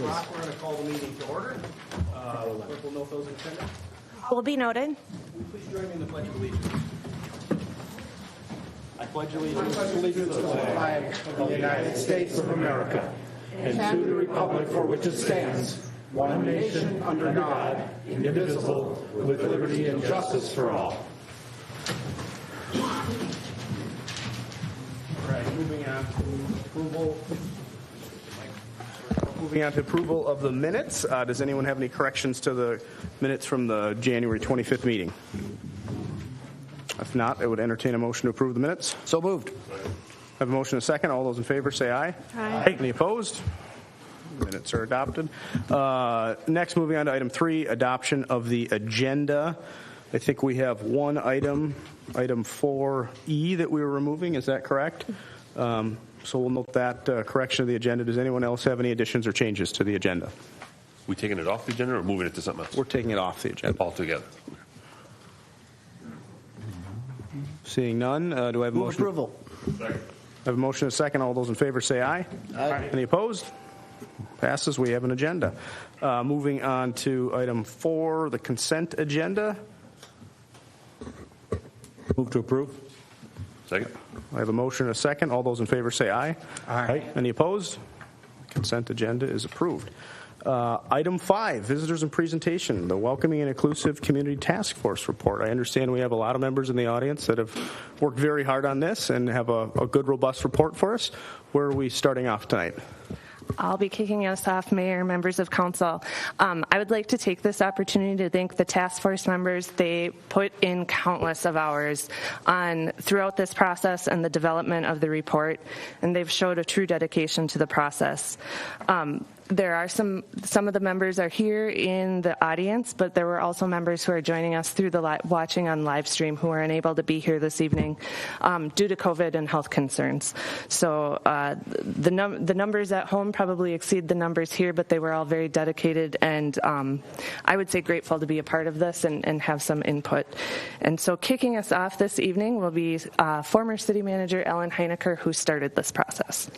o'clock, we're going to call the meeting to order. Clerk will note those in attendance. Will be noted. Please join me in the Pledge of Allegiance. I pledge allegiance to the flag of the United States of America and to the republic for which it stands, one nation under God, indivisible, with liberty and justice for all. All right, moving on to approval of the minutes. Does anyone have any corrections to the minutes from the January 25th meeting? If not, I would entertain a motion to approve the minutes. So moved. I have a motion and a second. All those in favor say aye. Aye. Any opposed? Minutes are adopted. Next, moving on to item 3, adoption of the agenda. I think we have one item 4E, that we were removing. Is that correct? So we'll note that correction of the agenda. Does anyone else have any additions or changes to the agenda? We taking it off the agenda or moving it to something else? We're taking it off the agenda. Altogether. Seeing none, do I have a motion? Approval. I have a motion and a second. All those in favor say aye. Aye. Any opposed? Passes. We have an agenda. Moving on to item 4, the consent agenda. Move to approve. Second. I have a motion and a second. All those in favor say aye. Aye. Any opposed? Consent agenda is approved. Item 5, visitors and presentation, the Welcoming and Inclusive Community Task Force report. I understand we have a lot of members in the audience that have worked very hard on this and have a good, robust report for us. Where are we starting off tonight? I'll be kicking us off, Mayor, members of council. I would like to take this opportunity to thank the task force members. They put in countless of hours throughout this process and the development of the report, and they've showed a true dedication to the process. There are some of the members are here in the audience, but there were also members who are joining us through the watching on live stream who are unable to be here this evening due to COVID and health concerns. So the numbers at home probably exceed the numbers here, but they were all very dedicated and I would say grateful to be a part of this and have some input. And so kicking us off this evening will be former City Manager Ellen Heinecker, who started this process.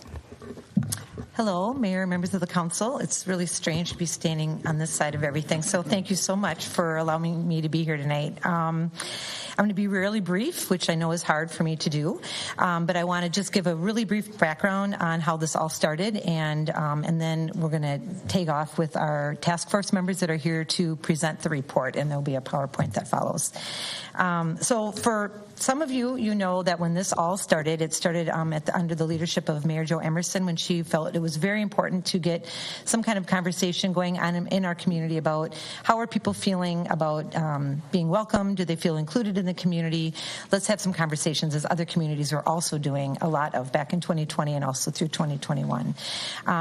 Hello, Mayor, members of the council. It's really strange to be standing on this side of everything, so thank you so much for allowing me to be here tonight. I'm going to be really brief, which I know is hard for me to do, but I want to just give a really brief background on how this all started, and then we're going to take off with our task force members that are here to present the report, and there'll be a PowerPoint that follows. So for some of you, you know that when this all started, it started under the leadership of Mayor Jo Emerson when she felt it was very important to get some kind of conversation going on in our community about how are people feeling about being welcome, do they feel included in the community. Let's have some conversations, as other communities are also doing a lot of back in 2020 and also through 2021.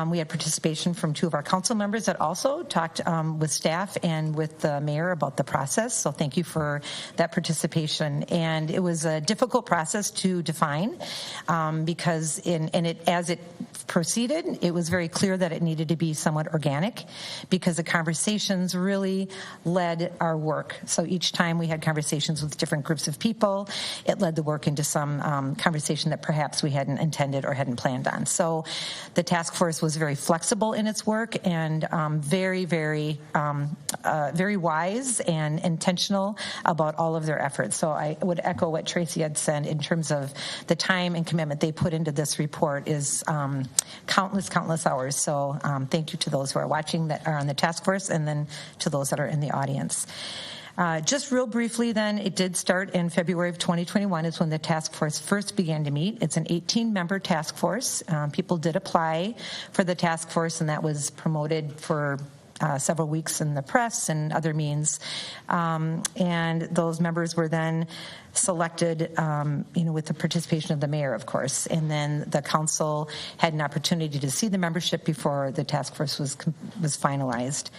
We had participation from 2 of our council members that also talked with staff and with the mayor about the process, so thank you for that participation. And it was a difficult process to define because as it proceeded, it was very clear that it needed to be somewhat organic because the conversations really led our work. So each time we had conversations with different groups of people, it led the work into some conversation that perhaps we hadn't intended or hadn't planned on. So the task force was very flexible in its work and very, very, very wise and intentional about all of their efforts. So I would echo what Tracy had said in terms of the time and commitment they put into this report is countless hours. So thank you to those who are watching that are on the task force and then to those that are in the audience. Just real briefly then, it did start in February of 2021 is when the task force first began to meet. It's an 18-member task force. People did apply for the task force, and that was promoted for several weeks in the press and other means. And those members were then selected, with the participation of the mayor, of course. And then the council had an opportunity to see the membership before the task force was finalized.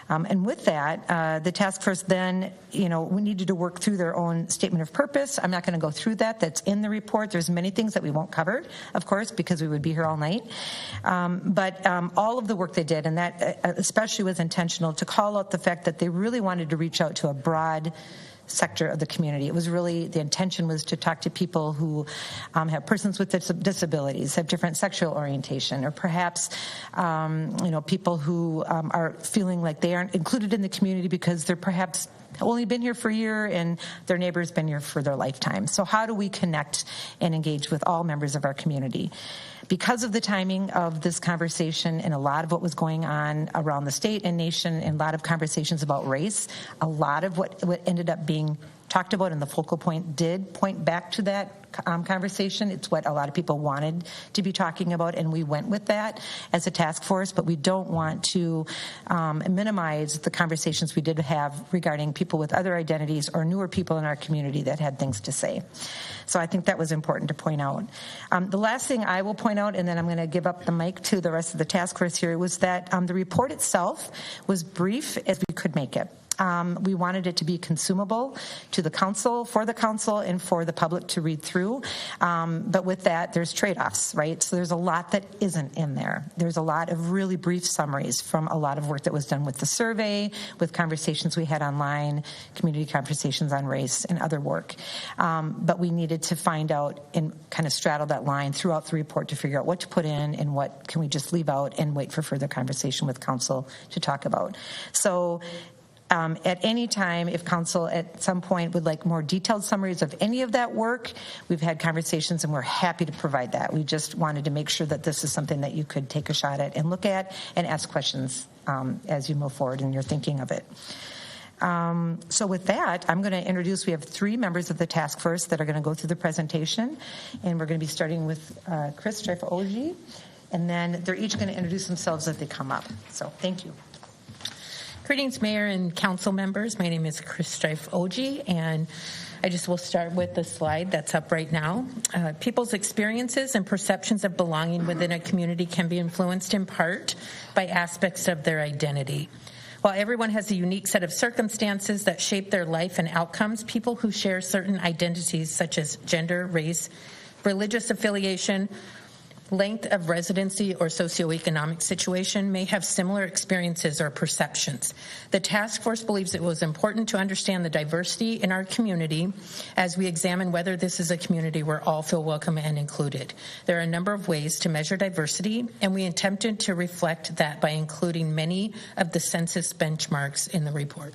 And with that, the task force then, we needed to work through their own statement of purpose. I'm not going to go through that. That's in the report. There's many things that we won't cover, of course, because we would be here all night. But all of the work they did, and that especially was intentional, to call out the fact that they really wanted to reach out to a broad sector of the community. It was really, the intention was to talk to people who have persons with disabilities, have different sexual orientation, or perhaps people who are feeling like they aren't included in the community because they're perhaps only been here for a year and their neighbor's been here for their lifetime. So how do we connect and engage with all members of our community? Because of the timing of this conversation and a lot of what was going on around the state and nation and a lot of conversations about race, a lot of what ended up being talked about and the focal point did point back to that conversation. It's what a lot of people wanted to be talking about, and we went with that as a task force, but we don't want to minimize the conversations we did have regarding people with other identities or newer people in our community that had things to say. So I think that was important to point out. The last thing I will point out, and then I'm going to give up the mic to the rest of the task force here, was that the report itself was brief as we could make it. We wanted it to be consumable to the council, and for the public to read through. But with that, there's trade-offs, right? So there's a lot that isn't in there. There's a lot of really brief summaries from a lot of work that was done with the survey, with conversations we had online, community conversations on race, and other work. But we needed to find out and kind of straddle that line throughout the report to figure out what to put in and what can we just leave out and wait for further conversation with council to talk about. So at any time, if council at some point would like more detailed summaries of any of that work, we've had conversations and we're happy to provide that. We just wanted to make sure that this is something that you could take a shot at and look at and ask questions as you move forward and you're thinking of it. So with that, I'm going to introduce, we have 3 members of the task force that are going to go through the presentation, and we're going to be starting with Chris Strife-Oji, and then they're each going to introduce themselves as they come up. So thank you. Greetings, Mayor and Council members. My name is Chris Strife-Oji, and I just will start with the slide that's up right now. People's experiences and perceptions of belonging within a community can be influenced in part by aspects of their identity. While everyone has a unique set of circumstances that shape their life and outcomes, people who share certain identities such as gender, race, religious affiliation, length of residency, or socioeconomic situation may have similar experiences or perceptions. The task force believes it was important to understand the diversity in our community as we examine whether this is a community where all feel welcome and included. There are a number of ways to measure diversity, and we attempted to reflect that by including many of the census benchmarks in the report.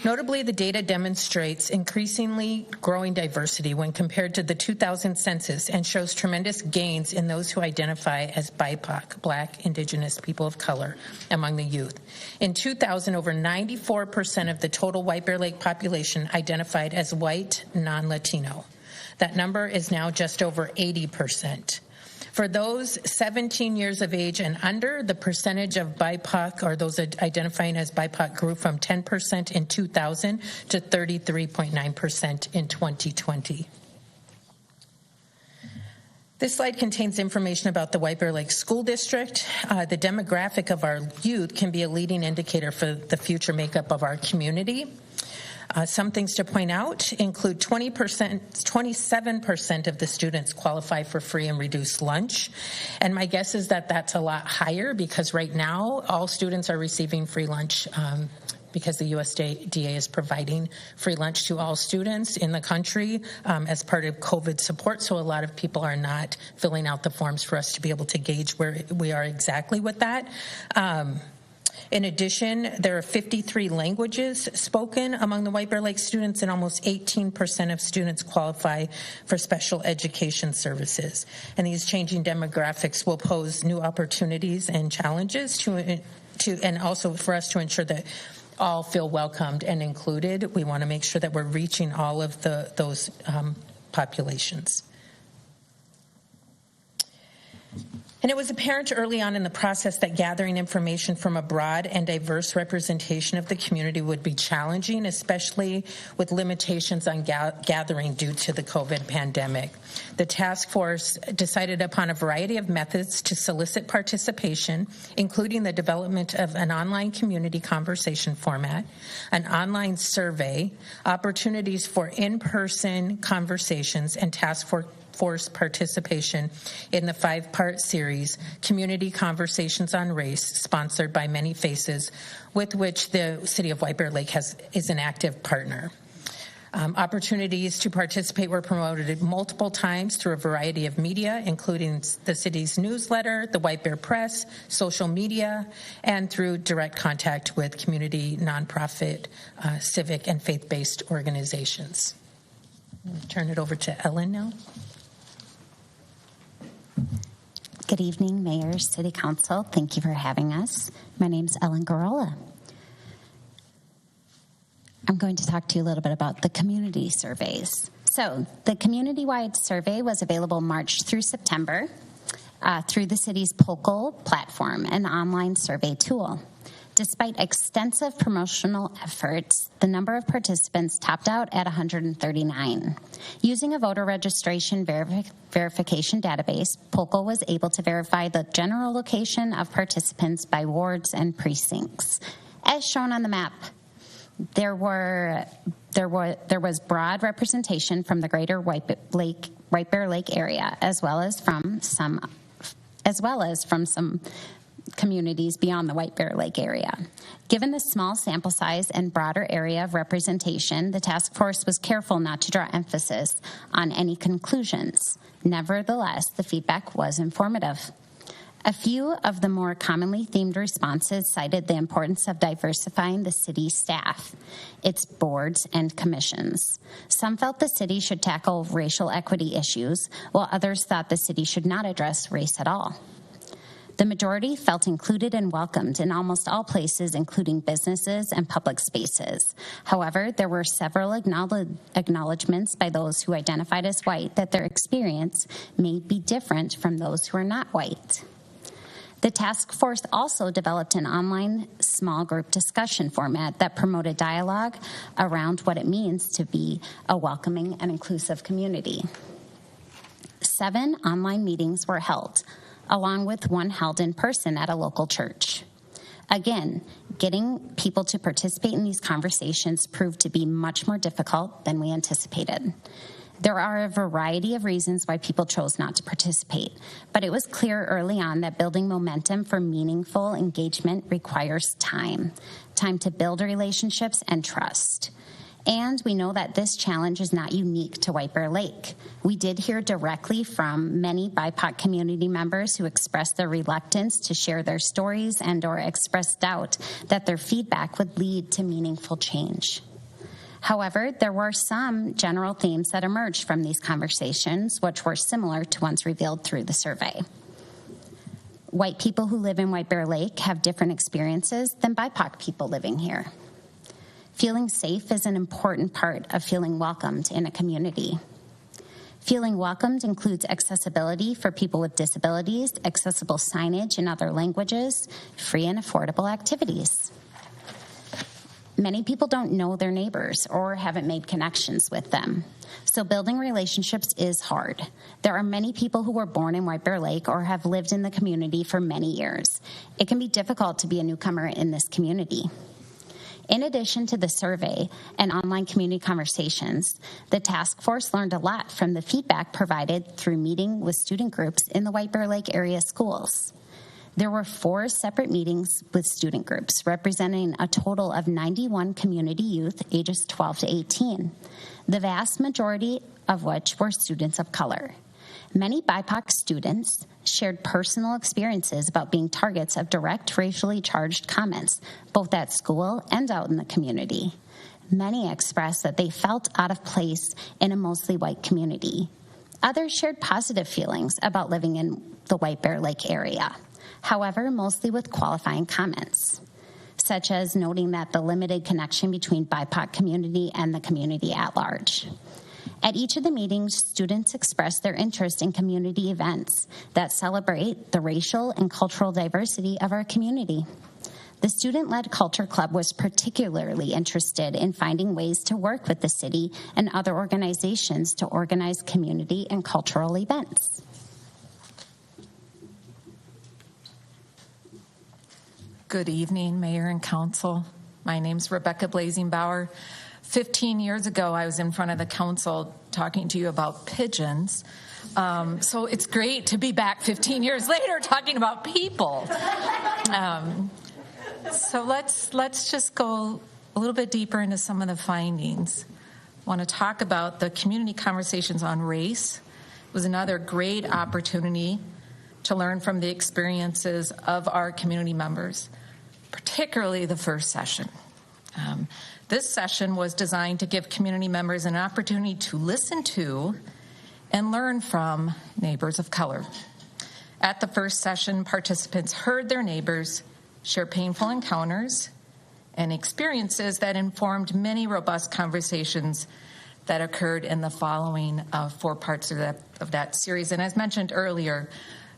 Notably, the data demonstrates increasingly growing diversity when compared to the 2000 census and shows tremendous gains in those who identify as BIPOC, Black, Indigenous, people of color, among the youth. In 2000, over 94% of the total White Bear Lake population identified as white, non-Latino. That number is now just over 80%. For those 17 years of age and under, the percentage of BIPOC, or those identifying as BIPOC, grew from 10% in 2000 to 33.9% in 2020. This slide contains information about the White Bear Lake School District. The demographic of our youth can be a leading indicator for the future makeup of our community. Some things to point out include 27% of the students qualify for free and reduced lunch. And my guess is that that's a lot higher because right now all students are receiving free lunch because the USDA is providing free lunch to all students in the country as part of COVID support. So a lot of people are not filling out the forms for us to be able to gauge where we are exactly with that. In addition, there are 53 languages spoken among the White Bear Lake students, and almost 18% of students qualify for special education services. And these changing demographics will pose new opportunities and challenges and also for us to ensure that all feel welcomed and included. We want to make sure that we're reaching all of those populations. And it was apparent early on in the process that gathering information from a broad and diverse representation of the community would be challenging, especially with limitations on gathering due to the COVID pandemic. The task force decided upon a variety of methods to solicit participation, including the development of an online community conversation format, an online survey, opportunities for in-person conversations, and task force force participation in the 5-part series, Community Conversations on Race, sponsored by Many Faces, with which the City of White Bear Lake is an active partner. Opportunities to participate were promoted multiple times through a variety of media, including the city's newsletter, the White Bear Press, social media, and through direct contact with community, nonprofit, civic, and faith-based organizations. I'll turn it over to Ellen now. Good evening, Mayor, City Council. Thank you for having us. My name is Ellen Garola. I'm going to talk to you a little bit about the community surveys. So the community-wide survey was available March through September through the city's POCL platform, an online survey tool. Despite extensive promotional efforts, the number of participants topped out at 139. Using a voter registration verification database, POCL was able to verify the general location of participants by wards and precincts. As shown on the map, there was broad representation from the greater White Bear Lake area, as well as from some communities beyond the White Bear Lake area. Given the small sample size and broader area of representation, the task force was careful not to draw emphasis on any conclusions. Nevertheless, the feedback was informative. A few of the more commonly themed responses cited the importance of diversifying the city staff, its boards, and commissions. Some felt the city should tackle racial equity issues, while others thought the city should not address race at all. The majority felt included and welcomed in almost all places, including businesses and public spaces. However, there were several acknowledgments by those who identified as white that their experience may be different from those who are not white. The task force also developed an online small group discussion format that promoted dialogue around what it means to be a welcoming and inclusive community. 7 online meetings were held, along with one held in person at a local church. Again, getting people to participate in these conversations proved to be much more difficult than we anticipated. There are a variety of reasons why people chose not to participate, but it was clear early on that building momentum for meaningful engagement requires time to build relationships and trust. And we know that this challenge is not unique to White Bear Lake. We did hear directly from many BIPOC community members who expressed their reluctance to share their stories and/or expressed doubt that their feedback would lead to meaningful change. However, there were some general themes that emerged from these conversations, which were similar to ones revealed through the survey. White people who live in White Bear Lake have different experiences than BIPOC people living here. Feeling safe is an important part of feeling welcomed in a community. Feeling welcomed includes accessibility for people with disabilities, accessible signage in other languages, free and affordable activities. Many people don't know their neighbors or haven't made connections with them. So building relationships is hard. There are many people who were born in White Bear Lake or have lived in the community for many years. It can be difficult to be a newcomer in this community. In addition to the survey and online community conversations, the task force learned a lot from the feedback provided through meeting with student groups in the White Bear Lake area schools. There were 4 separate meetings with student groups representing a total of 91 community youth ages 12 to 18, the vast majority of which were students of color. Many BIPOC students shared personal experiences about being targets of direct racially charged comments, both at school and out in the community. Many expressed that they felt out of place in a mostly white community. Others shared positive feelings about living in the White Bear Lake area. However, mostly with qualifying comments, such as noting that the limited connection between BIPOC community and the community at large. At each of the meetings, students expressed their interest in community events that celebrate the racial and cultural diversity of our community. The Student-Led Culture Club was particularly interested in finding ways to work with the city and other organizations to organize community and cultural events. Good evening, Mayor and Council. My name's Rebecca Blasing-Bauer. 15 years ago, I was in front of the council talking to you about pigeons. So it's great to be back 15 years later talking about people. So let's just go a little bit deeper into some of the findings. I want to talk about the community conversations on race. It was another great opportunity to learn from the experiences of our community members, particularly the first session. This session was designed to give community members an opportunity to listen to and learn from neighbors of color. At the first session, participants heard their neighbors share painful encounters and experiences that informed many robust conversations that occurred in the following 4 parts of that series. And as mentioned earlier,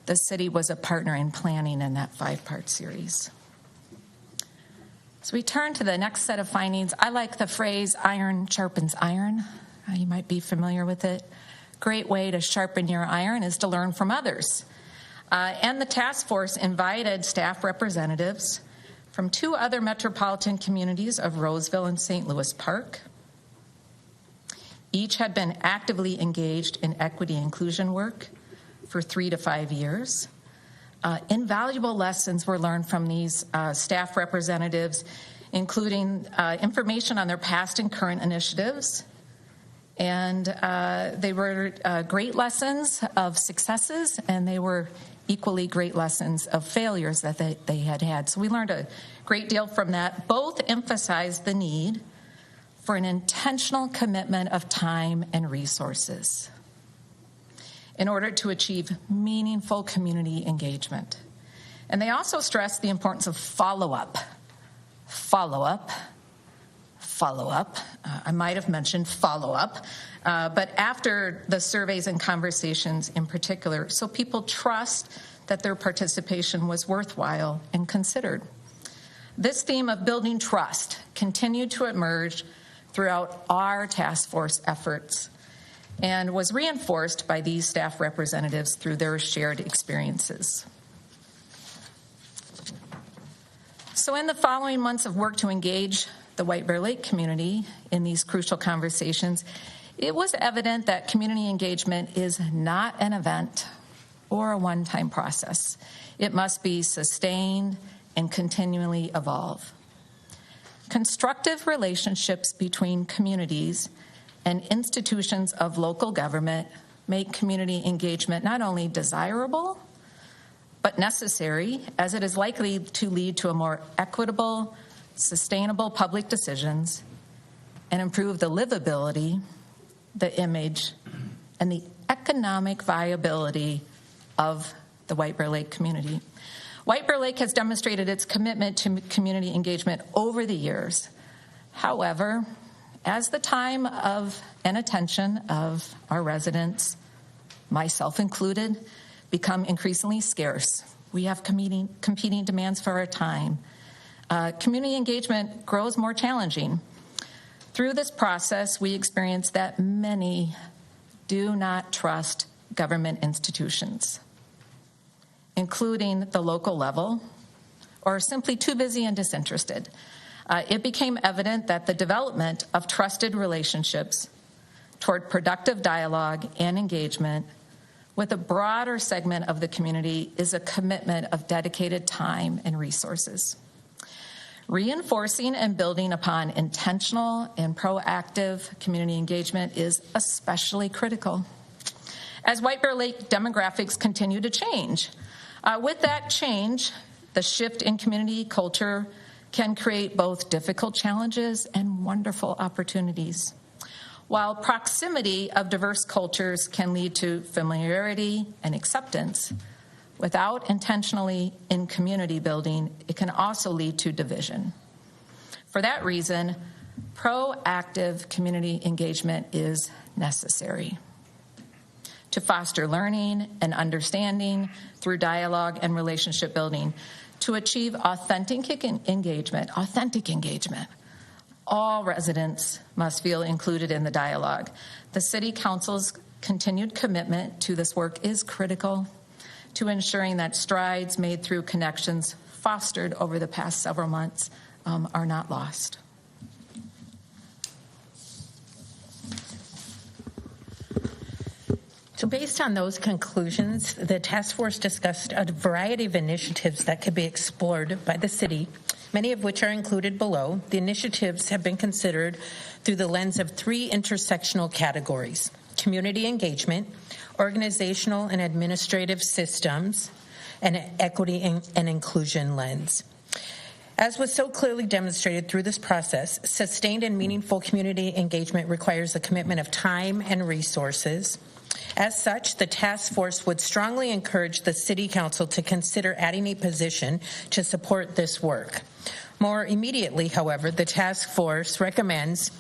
the city was a partner in planning in that 5-part series. So we turn to the next set of findings. I like the phrase iron sharpens iron. You might be familiar with it. Great way to sharpen your iron is to learn from others. And the task force invited staff representatives from 2 other metropolitan communities of Roseville and St. Louis Park. Each had been actively engaged in equity inclusion work for 3 to 5 years. Invaluable lessons were learned from these staff representatives, including information on their past and current initiatives. And they were great lessons of successes, and they were equally great lessons of failures that they had had. So we learned a great deal from that. Both emphasized the need for an intentional commitment of time and resources in order to achieve meaningful community engagement. And they also stressed the importance of follow-up. Follow-up. Follow-up. I might have mentioned follow-up, but after the surveys and conversations in particular, so people trust that their participation was worthwhile and considered. This theme of building trust continued to emerge throughout our task force efforts and was reinforced by these staff representatives through their shared experiences. So in the following months of work to engage the White Bear Lake community in these crucial conversations, it was evident that community engagement is not an event or a one-time process. It must be sustained and continually evolve. Constructive relationships between communities and institutions of local government make community engagement not only desirable, but necessary, as it is likely to lead to a more equitable, sustainable public decisions and improve the livability, the image, and the economic viability of the White Bear Lake community. White Bear Lake has demonstrated its commitment to community engagement over the years. However, as the time of and attention of our residents, myself included, become increasingly scarce, we have competing demands for our time. Community engagement grows more challenging. Through this process, we experience that many do not trust government institutions, including the local level, or are simply too busy and disinterested. It became evident that the development of trusted relationships toward productive dialogue and engagement with a broader segment of the community is a commitment of dedicated time and resources. Reinforcing and building upon intentional and proactive community engagement is especially critical. As White Bear Lake demographics continue to change, with that change, the shift in community culture can create both difficult challenges and wonderful opportunities. While proximity of diverse cultures can lead to familiarity and acceptance, without intentionally in community building, it can also lead to division. For that reason, proactive community engagement is necessary to foster learning and understanding through dialogue and relationship building. To achieve authentic engagement, all residents must feel included in the dialogue. The City Council's continued commitment to this work is critical to ensuring that strides made through connections fostered over the past several months are not lost. So based on those conclusions, the task force discussed a variety of initiatives that could be explored by the city, many of which are included below. The initiatives have been considered through the lens of 3 intersectional categories: community engagement, organizational and administrative systems, and an equity and inclusion lens. As was so clearly demonstrated through this process, sustained and meaningful community engagement requires a commitment of time and resources. As such, the task force would strongly encourage the City Council to consider adding a position to support this work. More immediately, however, the task force recommends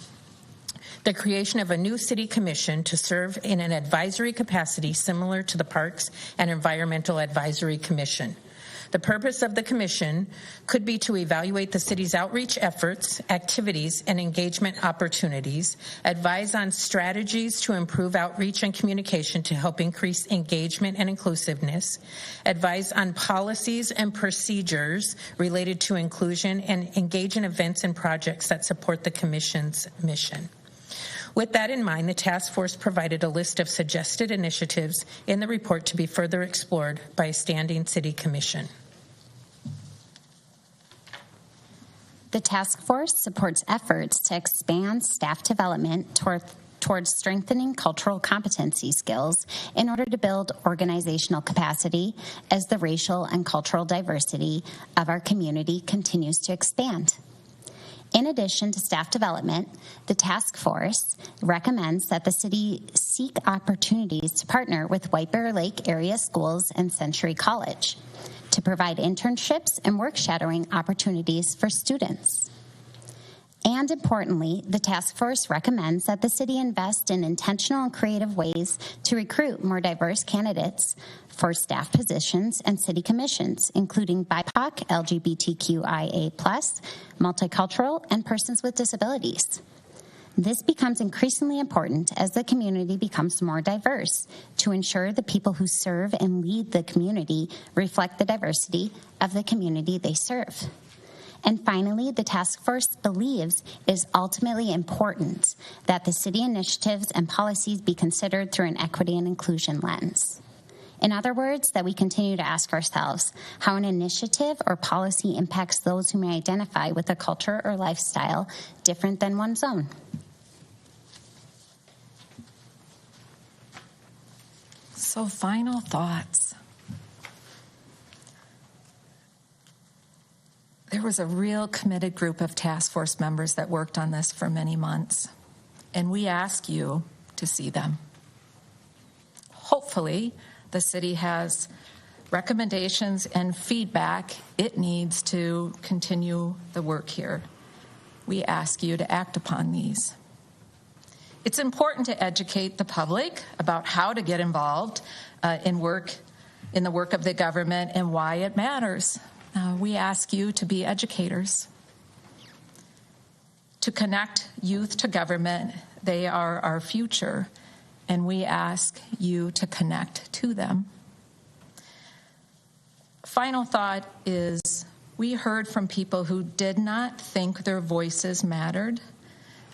the creation of a new City Commission to serve in an advisory capacity similar to the Parks and Environmental Advisory Commission. The purpose of the commission could be to evaluate the city's outreach efforts, activities, and engagement opportunities, advise on strategies to improve outreach and communication to help increase engagement and inclusiveness, advise on policies and procedures related to inclusion, and engage in events and projects that support the commission's mission. With that in mind, the task force provided a list of suggested initiatives in the report to be further explored by a standing city commission. The task force supports efforts to expand staff development towards strengthening cultural competency skills in order to build organizational capacity as the racial and cultural diversity of our community continues to expand. In addition to staff development, the task force recommends that the city seek opportunities to partner with White Bear Lake area schools and Century College to provide internships and work shadowing opportunities for students. And importantly, the task force recommends that the city invest in intentional and creative ways to recruit more diverse candidates for staff positions and city commissions, including BIPOC, LGBTQIA+, multicultural, and persons with disabilities. This becomes increasingly important as the community becomes more diverse to ensure the people who serve and lead the community reflect the diversity of the community they serve. And finally, the task force believes it is ultimately important that the city initiatives and policies be considered through an equity and inclusion lens. In other words, that we continue to ask ourselves how an initiative or policy impacts those who may identify with a culture or lifestyle different than one's own. So, final thoughts. There was a real committed group of task force members that worked on this for many months, and we ask you to see them. Hopefully, the city has recommendations and feedback it needs to continue the work here. We ask you to act upon these. It's important to educate the public about how to get involved in the work of the government and why it matters. We ask you to be educators, to connect youth to government. They are our future, and we ask you to connect to them. Final thought is we heard from people who did not think their voices mattered,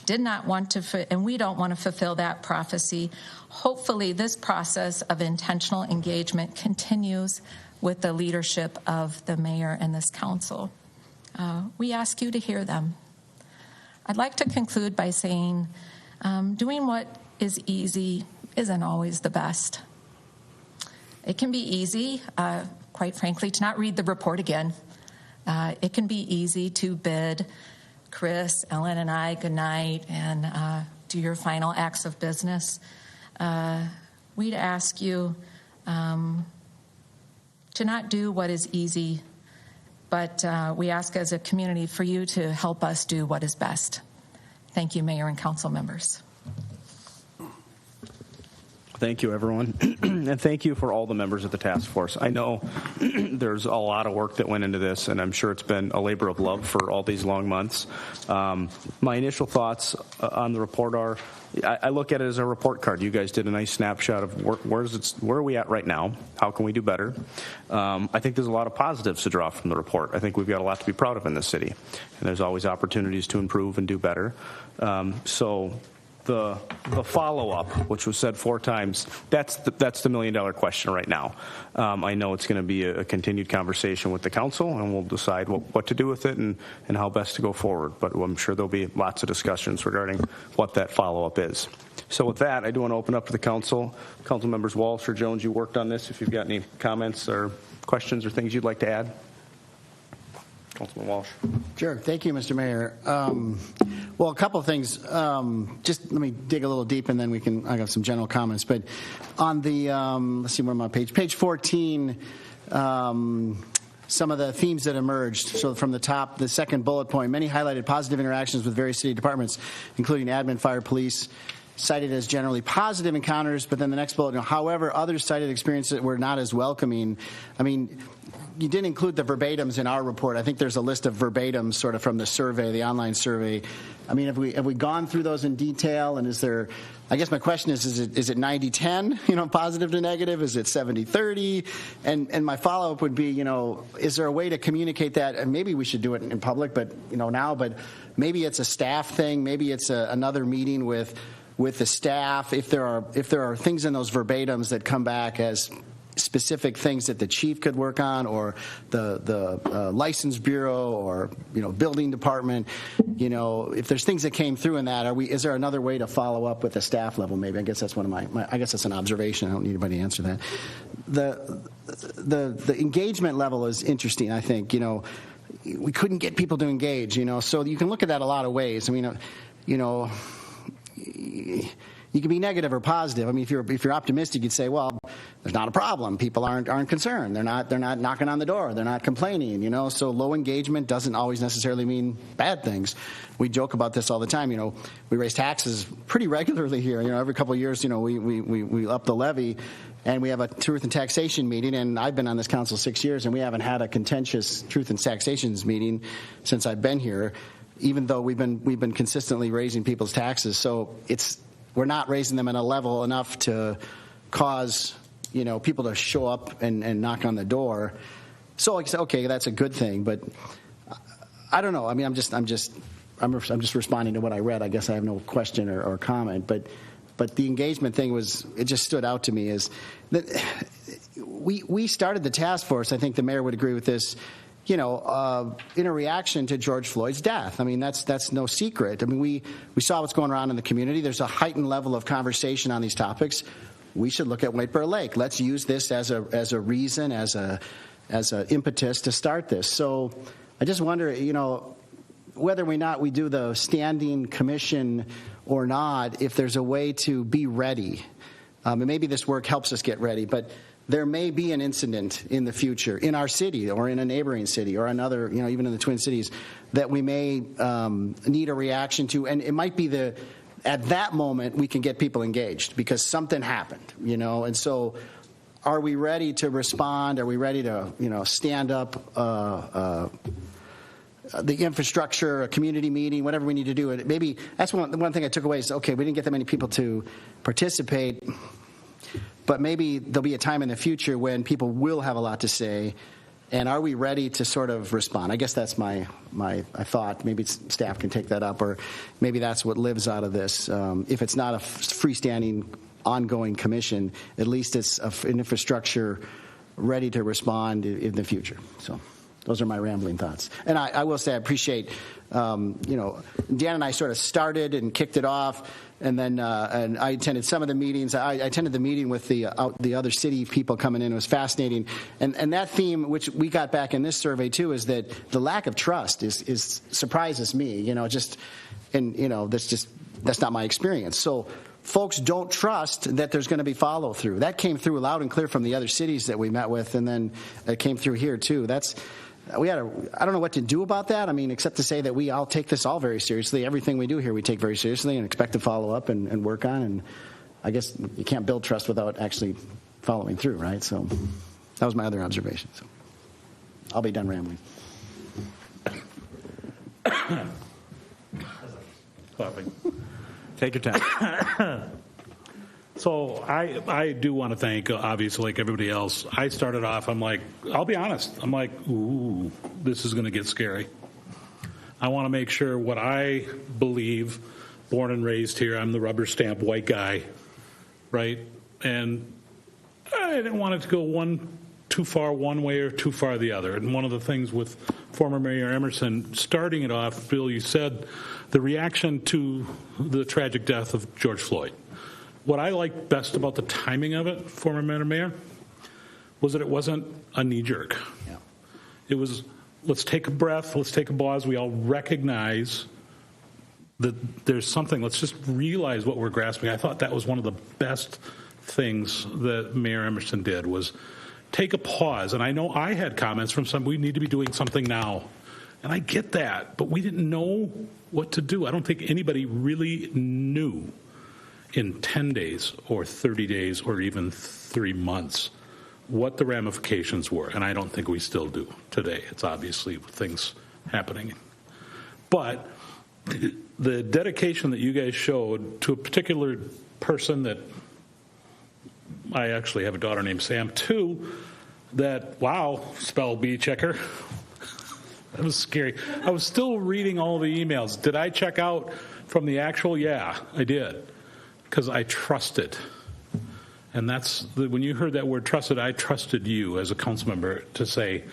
did not want to, and we don't want to fulfill that prophecy. Hopefully, this process of intentional engagement continues with the leadership of the mayor and this council. We ask you to hear them. I'd like to conclude by saying doing what is easy isn't always the best. It can be easy, quite frankly, to not read the report again. It can be easy to bid Chris, Ellen, and I good night and do your final acts of business. We'd ask you to not do what is easy, but we ask as a community for you to help us do what is best. Thank you, Mayor and Council members. Thank you, everyone. And thank you for all the members of the task force. I know there's a lot of work that went into this, and I'm sure it's been a labor of love for all these long months. My initial thoughts on the report are, I look at it as a report card. You guys did a nice snapshot of where are we at right now? How can we do better? I think there's a lot of positives to draw from the report. I think we've got a lot to be proud of in this city, and there's always opportunities to improve and do better. So the follow-up, which was said 4 times, that's the million-dollar question right now. I know it's going to be a continued conversation with the council, and we'll decide what to do with it and how best to go forward. But I'm sure there'll be lots of discussions regarding what that follow-up is. So with that, I do want to open up to the council. Council members Walsh or Jones, you worked on this. If you've got any comments or questions or things you'd like to add. Councilman Walsh. Sure. Thank you, Mr. Mayor. Well, a couple of things. Just let me dig a little deep, and then I have some general comments. But on the, let's see, where am I? Page 14, some of the themes that emerged. So from the top, the second bullet point, many highlighted positive interactions with various city departments, including admin, fire, police, cited as generally positive encounters. But then the next bullet, however, others cited experiences that were not as welcoming. I mean, you didn't include the verbatims in our report. I think there's a list of verbatims sort of from the survey, the online survey. I mean, have we gone through those in detail? And is there, I guess my question is it 90-10, positive to negative? Is it 70-30? And my follow-up would be, is there a way to communicate that? And maybe we should do it in public, but, now, but maybe it's a staff thing. Maybe it's another meeting with the staff. If there are things in those verbatims that come back as specific things that the chief could work on, or the license bureau, or building department, if there's things that came through in that, is there another way to follow up with the staff level? Maybe I guess that's one of I guess that's an observation. I don't need anybody to answer that. The engagement level is interesting. I think we couldn't get people to engage. So you can look at that a lot of ways. I mean, you can be negative or positive. I mean, if you're optimistic, you'd say, well, there's not a problem. People aren't concerned. They're not knocking on the door. They're not complaining. So low engagement doesn't always necessarily mean bad things. We joke about this all the time. We raise taxes pretty regularly here. Every couple of years, we up the levy, and we have a truth and taxation meeting. And I've been on this council 6 years, and we haven't had a contentious truth and taxations meeting since I've been here, even though we've been consistently raising people's taxes. So we're not raising them at a level enough to cause people to show up and knock on the door. So okay, that's a good thing, but I don't know. I mean, I'm just responding to what I read. I guess I have no question or comment, but the engagement thing it just stood out to me is that we started the task force. I think the mayor would agree with this. In a reaction to George Floyd's death. I mean, that's no secret. I mean, we saw what's going on in the community. There's a heightened level of conversation on these topics. We should look at White Bear Lake. Let's use this as a reason, as a impetus to start this. So I just wonder, whether or not we do the standing commission or not, if there's a way to be ready. And maybe this work helps us get ready, but there may be an incident in the future in our city or in a neighboring city or another, even in the Twin Cities, that we may need a reaction to. And it might be at that moment we can get people engaged because something happened, And so are we ready to respond? Are we ready to, stand up the infrastructure, a community meeting, whatever we need to do? And maybe that's one thing I took away is, okay, we didn't get that many people to participate. But maybe there'll be a time in the future when people will have a lot to say, and are we ready to sort of respond? I guess that's my thought. Maybe staff can take that up, or maybe that's what lives out of this. If it's not a freestanding, ongoing commission, at least it's an infrastructure ready to respond in the future. So those are my rambling thoughts. And I will say I appreciate, Dan and I sort of started and kicked it off. And then and I attended some of the meetings. I attended the meeting with the other city people coming in. It was fascinating. And that theme, which we got back in this survey too, is that the lack of trust is surprises me. That's not my experience. So folks don't trust that there's going to be follow through. That came through loud and clear from the other cities that we met with, and then it came through here too. I don't know what to do about that. I mean, except to say that we all take this all very seriously. Everything we do here, we take very seriously and expect to follow up and work on. And I guess you can't build trust without actually following through, right? So that was my other observation. So I'll be done rambling. Take your time. So I do want to thank, obviously, like everybody else. I started off, I'll be honest. I'm like, ooh, this is going to get scary. I want to make sure what I believe born and raised here. I'm the rubber stamp white guy, right? And I didn't want it to go too far one way or too far the other. And one of the things with former Mayor Emerson, starting it off, Bill, you said the reaction to the tragic death of George Floyd. What I liked best about the timing of it, former Mayor, was that it wasn't a knee-jerk. Yeah. It was, let's take a breath, let's take a pause. We all recognize that there's something. Let's just realize what we're grasping. I thought that was one of the best things that Mayor Emerson did, was take a pause. And I know I had comments from some, we need to be doing something now. And I get that, but we didn't know what to do. I don't think anybody really knew in 10 days or 30 days or even 3 months what the ramifications were. And I don't think we still do today. It's obviously things happening. But the dedication that you guys showed to a particular person that I actually have a daughter named Sam too, that, wow, spell bee checker. That was scary. I was still reading all the emails. Did I check out from the actual? Yeah, I did. Because I trusted. And when you heard that word trusted, I trusted you as a council member to say,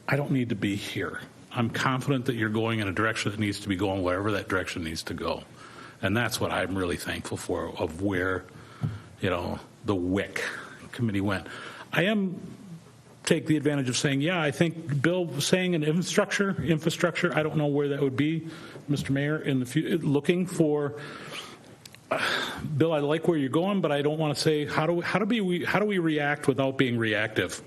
I don't need to be here. I'm confident that you're going in a direction that needs to be going, wherever that direction needs to go. And that's what I'm really thankful for, of where, the WIC committee went. I take the advantage of saying, yeah, I think Bill was saying an infrastructure, I don't know where that would be, Mr. Mayor, in the future, looking for, Bill, I like where you're going, but I don't want to say, how do we react without being reactive?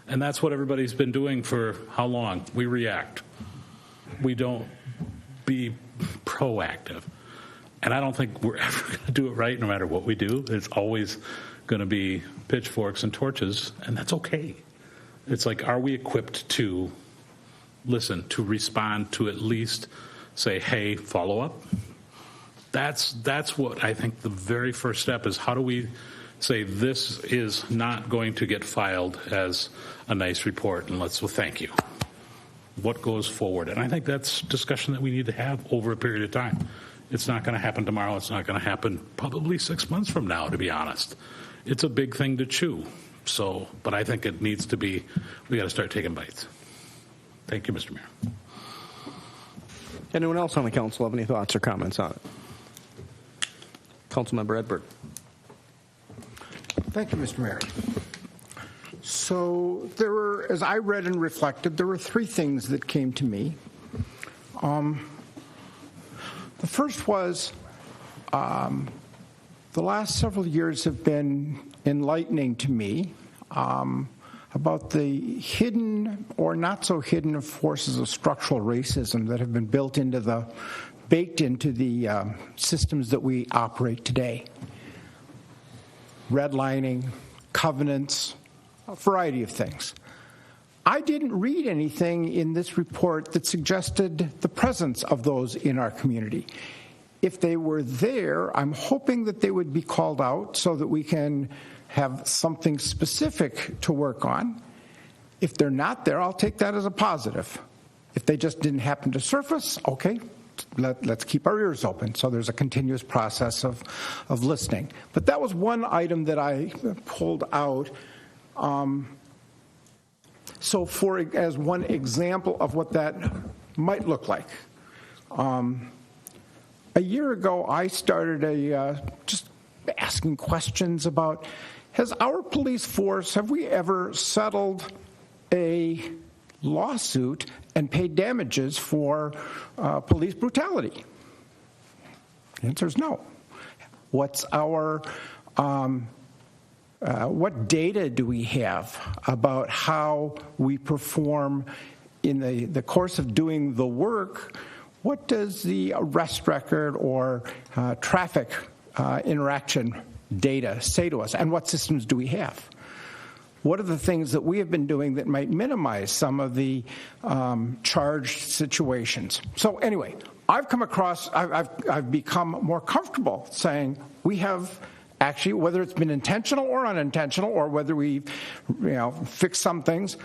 And that's what everybody's been doing for how long? We react. We don't be proactive. And I don't think we're ever going to do it right no matter what we do. It's always going to be pitchforks and torches, and that's okay. It's like, are we equipped to listen, to respond, to at least say, hey, follow up? That's what I think the very first step is. How do we say this is not going to get filed as a nice report, and thank you. What goes forward? And I think that's discussion that we need to have over a period of time. It's not going to happen tomorrow. It's not going to happen probably 6 months from now, to be honest. It's a big thing to chew. But I think it needs to be, we got to start taking bites. Thank you, Mr. Mayor. Anyone else on the council have any thoughts or comments on it? Councilmember Edberg. Thank you, Mr. Mayor. So there were, as I read and reflected, there were 3 things that came to me. The first was the last several years have been enlightening to me about the hidden or not so hidden forces of structural racism that have been baked into the systems that we operate today. Redlining, covenants, a variety of things. I didn't read anything in this report that suggested the presence of those in our community. If they were there, I'm hoping that they would be called out so that we can have something specific to work on. If they're not there, I'll take that as a positive. If they just didn't happen to surface, okay, let's keep our ears open. So there's a continuous process of listening. But that was one item that I pulled out. So as one example of what that might look like. A year ago, I started just asking questions about, has our police force, have we ever settled a lawsuit and paid damages for police brutality? The answer is no. What's our what data do we have about how we perform in the course of doing the work? What does the arrest record or traffic interaction data say to us? And what systems do we have? What are the things that we have been doing that might minimize some of the charged situations? So anyway, I've become more comfortable saying we have actually, whether it's been intentional or unintentional, or whether we've fixed some things,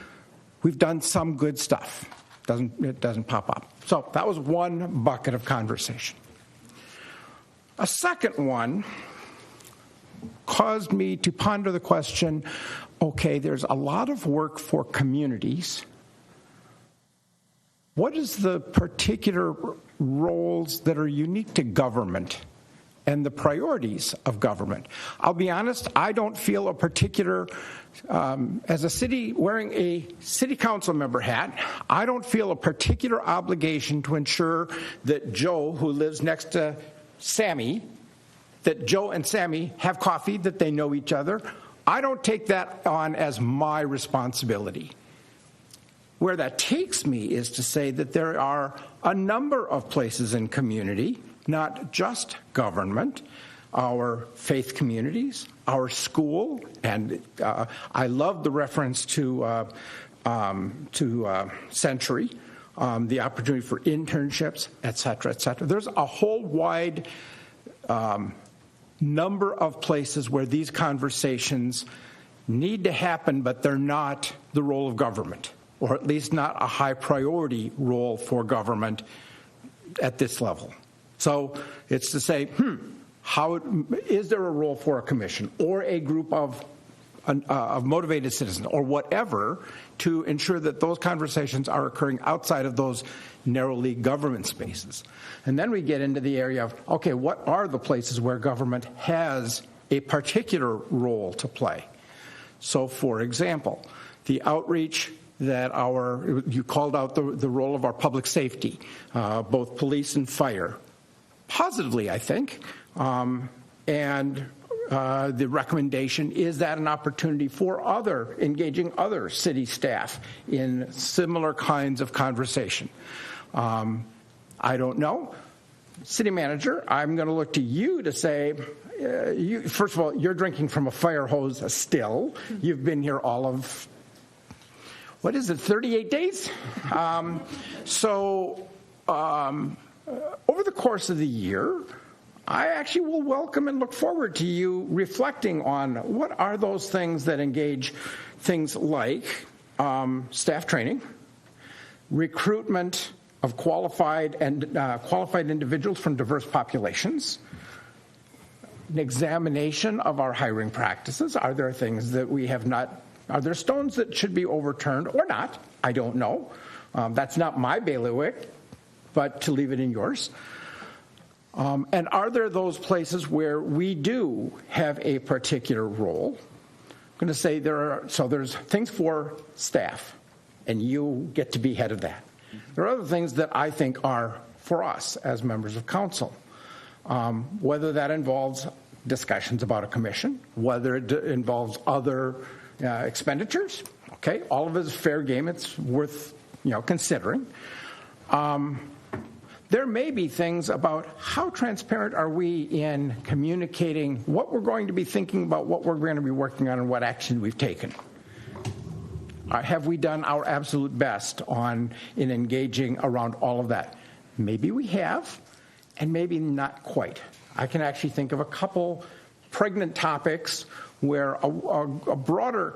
we've done some good stuff. It doesn't pop up. So that was one bucket of conversation. A second one caused me to ponder the question, okay, there's a lot of work for communities. What is the particular roles that are unique to government and the priorities of government? I'll be honest, I don't feel a particular, as a city, wearing a city council member hat, I don't feel a particular obligation to ensure that Joe, who lives next to Sammy, that Joe and Sammy have coffee, that they know each other. I don't take that on as my responsibility. Where that takes me is to say that there are a number of places in community, not just government, our faith communities, our school, and I love the reference to Century, the opportunity for internships, et cetera, et cetera. There's a whole wide number of places where these conversations need to happen, but they're not the role of government, or at least not a high priority role for government at this level. So it's to say, is there a role for a commission or a group of motivated citizens or whatever to ensure that those conversations are occurring outside of those narrowly government spaces? And then we get into the area of, okay, what are the places where government has a particular role to play? So, for example, the outreach that you called out the role of our public safety, both police and fire, positively, I think, and the recommendation is that an opportunity for engaging other city staff in similar kinds of conversation. I don't know. City manager, I'm going to look to you to say, first of all, you're drinking from a fire hose still. You've been here all of, 38 days? Over the course of the year, I actually will welcome and look forward to you reflecting on what are those things that engage things like staff training, recruitment of qualified individuals from diverse populations, an examination of our hiring practices. Are there things that we have not, are there stones that should be overturned or not? I don't know. That's not my bailiwick, but to leave it in yours. And are there those places where we do have a particular role? I'm going to say there's things for staff, and you get to be head of that. There are other things that I think are for us as members of council, whether that involves discussions about a commission, whether it involves other expenditures. Okay, all of it is fair game. It's worth considering. There may be things about how transparent are we in communicating what we're going to be thinking about, what we're going to be working on, and what action we've taken. Have we done our absolute best in engaging around all of that? Maybe we have, and maybe not quite. I can actually think of a couple pregnant topics where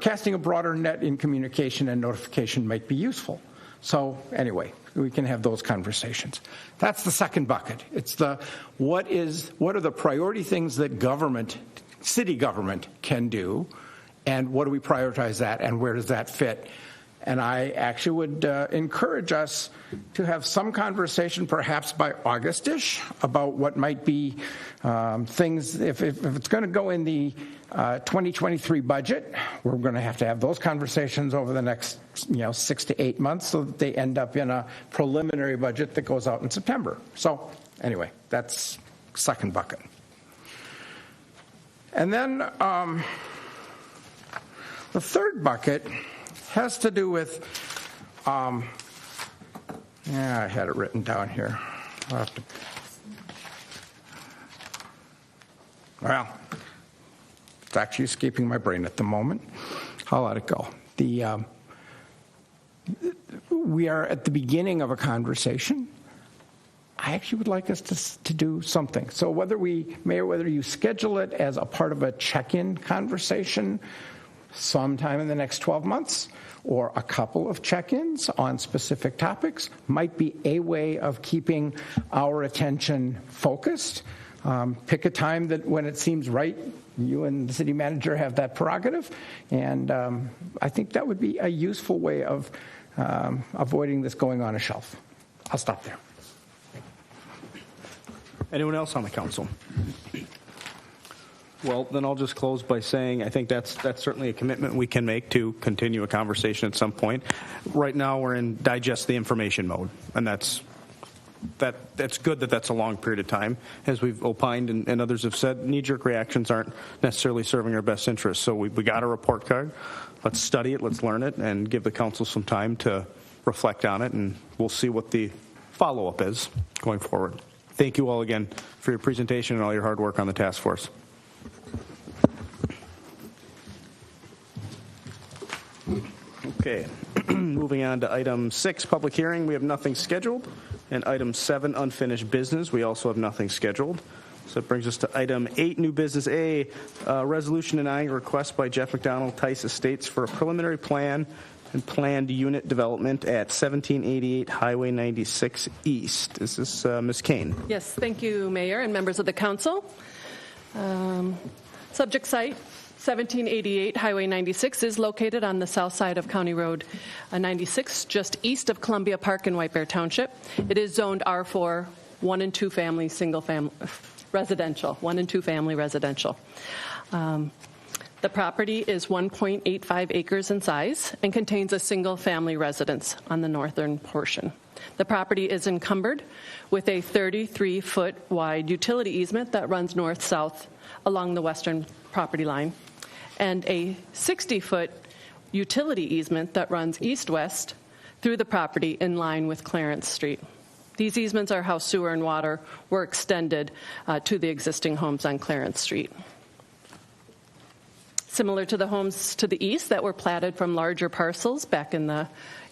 casting a broader net in communication and notification might be useful. So anyway, we can have those conversations. That's the second bucket. It's what are the priority things that city government can do, and what do we prioritize that, and where does that fit? And I actually would encourage us to have some conversation, perhaps by August-ish, about what might be things. If it's going to go in the 2023 budget, we're going to have those conversations over the next 6 to 8 months, so that they end up in a preliminary budget that goes out in September. So anyway, that's second bucket. And then the third bucket has to do with, I had it written down here. It's actually escaping my brain at the moment. I'll let it go. We are at the beginning of a conversation. I actually would like us to do something. So whether you schedule it as a part of a check-in conversation sometime in the next 12 months, or a couple of check-ins on specific topics, might be a way of keeping our attention focused. pick a time that when it seems right, you and the city manager have that prerogative, and I think that would be a useful way of avoiding this going on a shelf. I'll stop there. Anyone else on the council? Well, then I'll just close by saying I think that's certainly a commitment we can make to continue a conversation at some point. Right now we're in digest the information mode, and that's good that that's a long period of time. As we've opined and others have said, knee-jerk reactions aren't necessarily serving our best interests. So we got a report card. Let's study it, let's learn it, and give the council some time to reflect on it, and we'll see what the follow-up is going forward. Thank you all again for your presentation and all your hard work on the task force. Okay, moving on to item 6, public hearing. We have nothing scheduled. And item 7, unfinished business. We also have nothing scheduled. So it brings us to item 8, new business A, resolution denying a request by Jeff McDonald Tice Estates for a preliminary plan and planned unit development at 1788 Highway 96 East. Is this Ms. Kane? Yes, thank you, Mayor and members of the council. Subject site, 1788 Highway 96 is located on the south side of County Road 96, just east of Columbia Park in White Bear Township. It is zoned R4, 1 and 2 family, single family residential, 1 and 2 family residential. The property is 1.85 acres in size and contains a single family residence on the northern portion. The property is encumbered with a 33-foot wide utility easement that runs north-south along the western property line, and a 60-foot utility easement that runs east-west through the property in line with Clarence Street. These easements are how sewer and water were extended to the existing homes on Clarence Street. Similar to the homes to the east that were platted from larger parcels back in the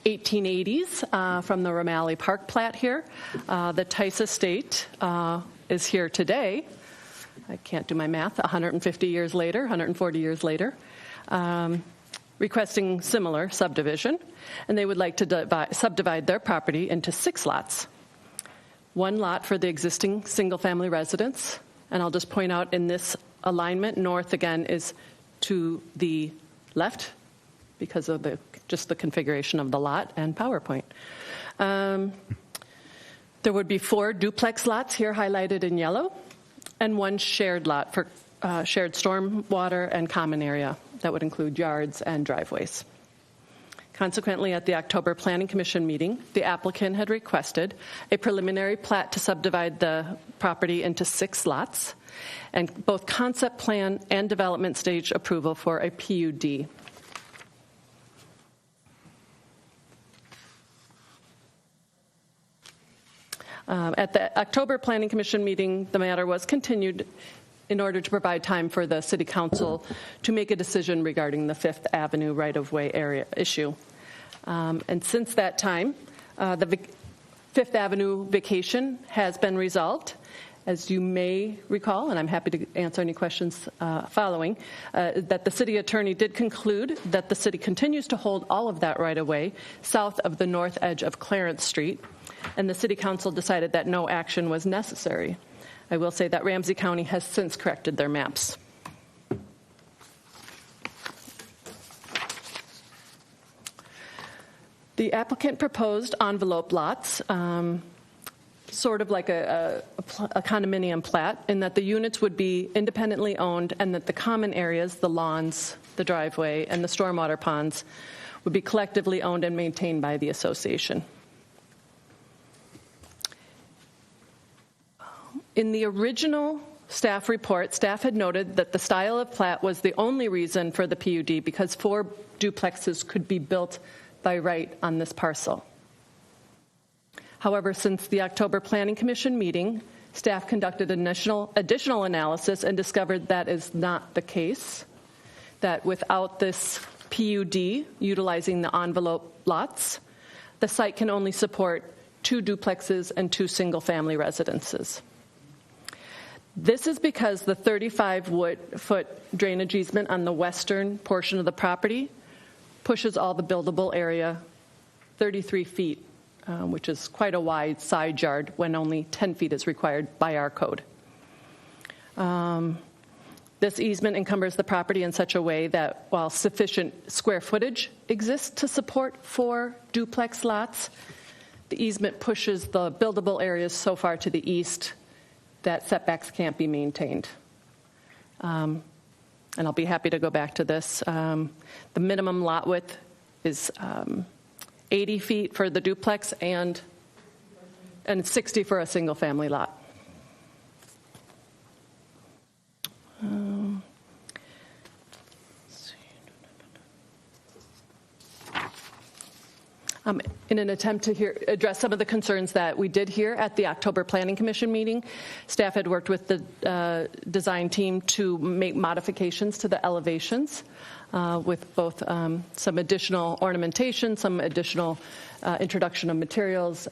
1880s from the Romalley Park plat here, the Tice Estate is here today. I can't do my math, 150 years later, 140 years later, requesting similar subdivision, and they would like to subdivide their property into 6 lots. 1 lot for the existing single-family residence, and I'll just point out in this alignment, north again is to the left because of just the configuration of the lot and PowerPoint. There would be 4 duplex lots here highlighted in yellow, and 1 shared lot for shared storm water and common area. That would include yards and driveways. Consequently, at the October Planning Commission meeting, the applicant had requested a preliminary plat to subdivide the property into 6 lots, and both concept plan and development stage approval for a PUD. At the October Planning Commission meeting, the matter was continued in order to provide time for the City Council to make a decision regarding the Fifth Avenue right-of-way area issue. And since that time, the Fifth Avenue vacation has been resolved. As you may recall, and I'm happy to answer any questions following, that the city attorney did conclude that the city continues to hold all of that right-of-way south of the north edge of Clarence Street, and the City Council decided that no action was necessary. I will say that Ramsey County has since corrected their maps. The applicant proposed envelope lots, sort of like a condominium plat, in that the units would be independently owned and that the common areas, the lawns, the driveway, and the stormwater ponds would be collectively owned and maintained by the association. In the original staff report, staff had noted that the style of plat was the only reason for the PUD because 4 duplexes could be built by right on this parcel. However, since the October Planning Commission meeting, staff conducted additional analysis and discovered that is not the case, that without this PUD utilizing the envelope lots, the site can only support 2 duplexes and 2 single-family residences. This is because the 35-foot drainage easement on the western portion of the property pushes all the buildable area 33 feet, which is quite a wide side yard when only 10 feet is required by our code. This easement encumbers the property in such a way that while sufficient square footage exists to support 4 duplex lots, the easement pushes the buildable areas so far to the east that setbacks can't be maintained. And I'll be happy to go back to this. The minimum lot width is 80 feet for the duplex and 60 for a single-family lot. In an attempt to address some of the concerns that we did hear at the October Planning Commission meeting, staff had worked with the design team to make modifications to the elevations with both some additional ornamentation, some additional introduction of materials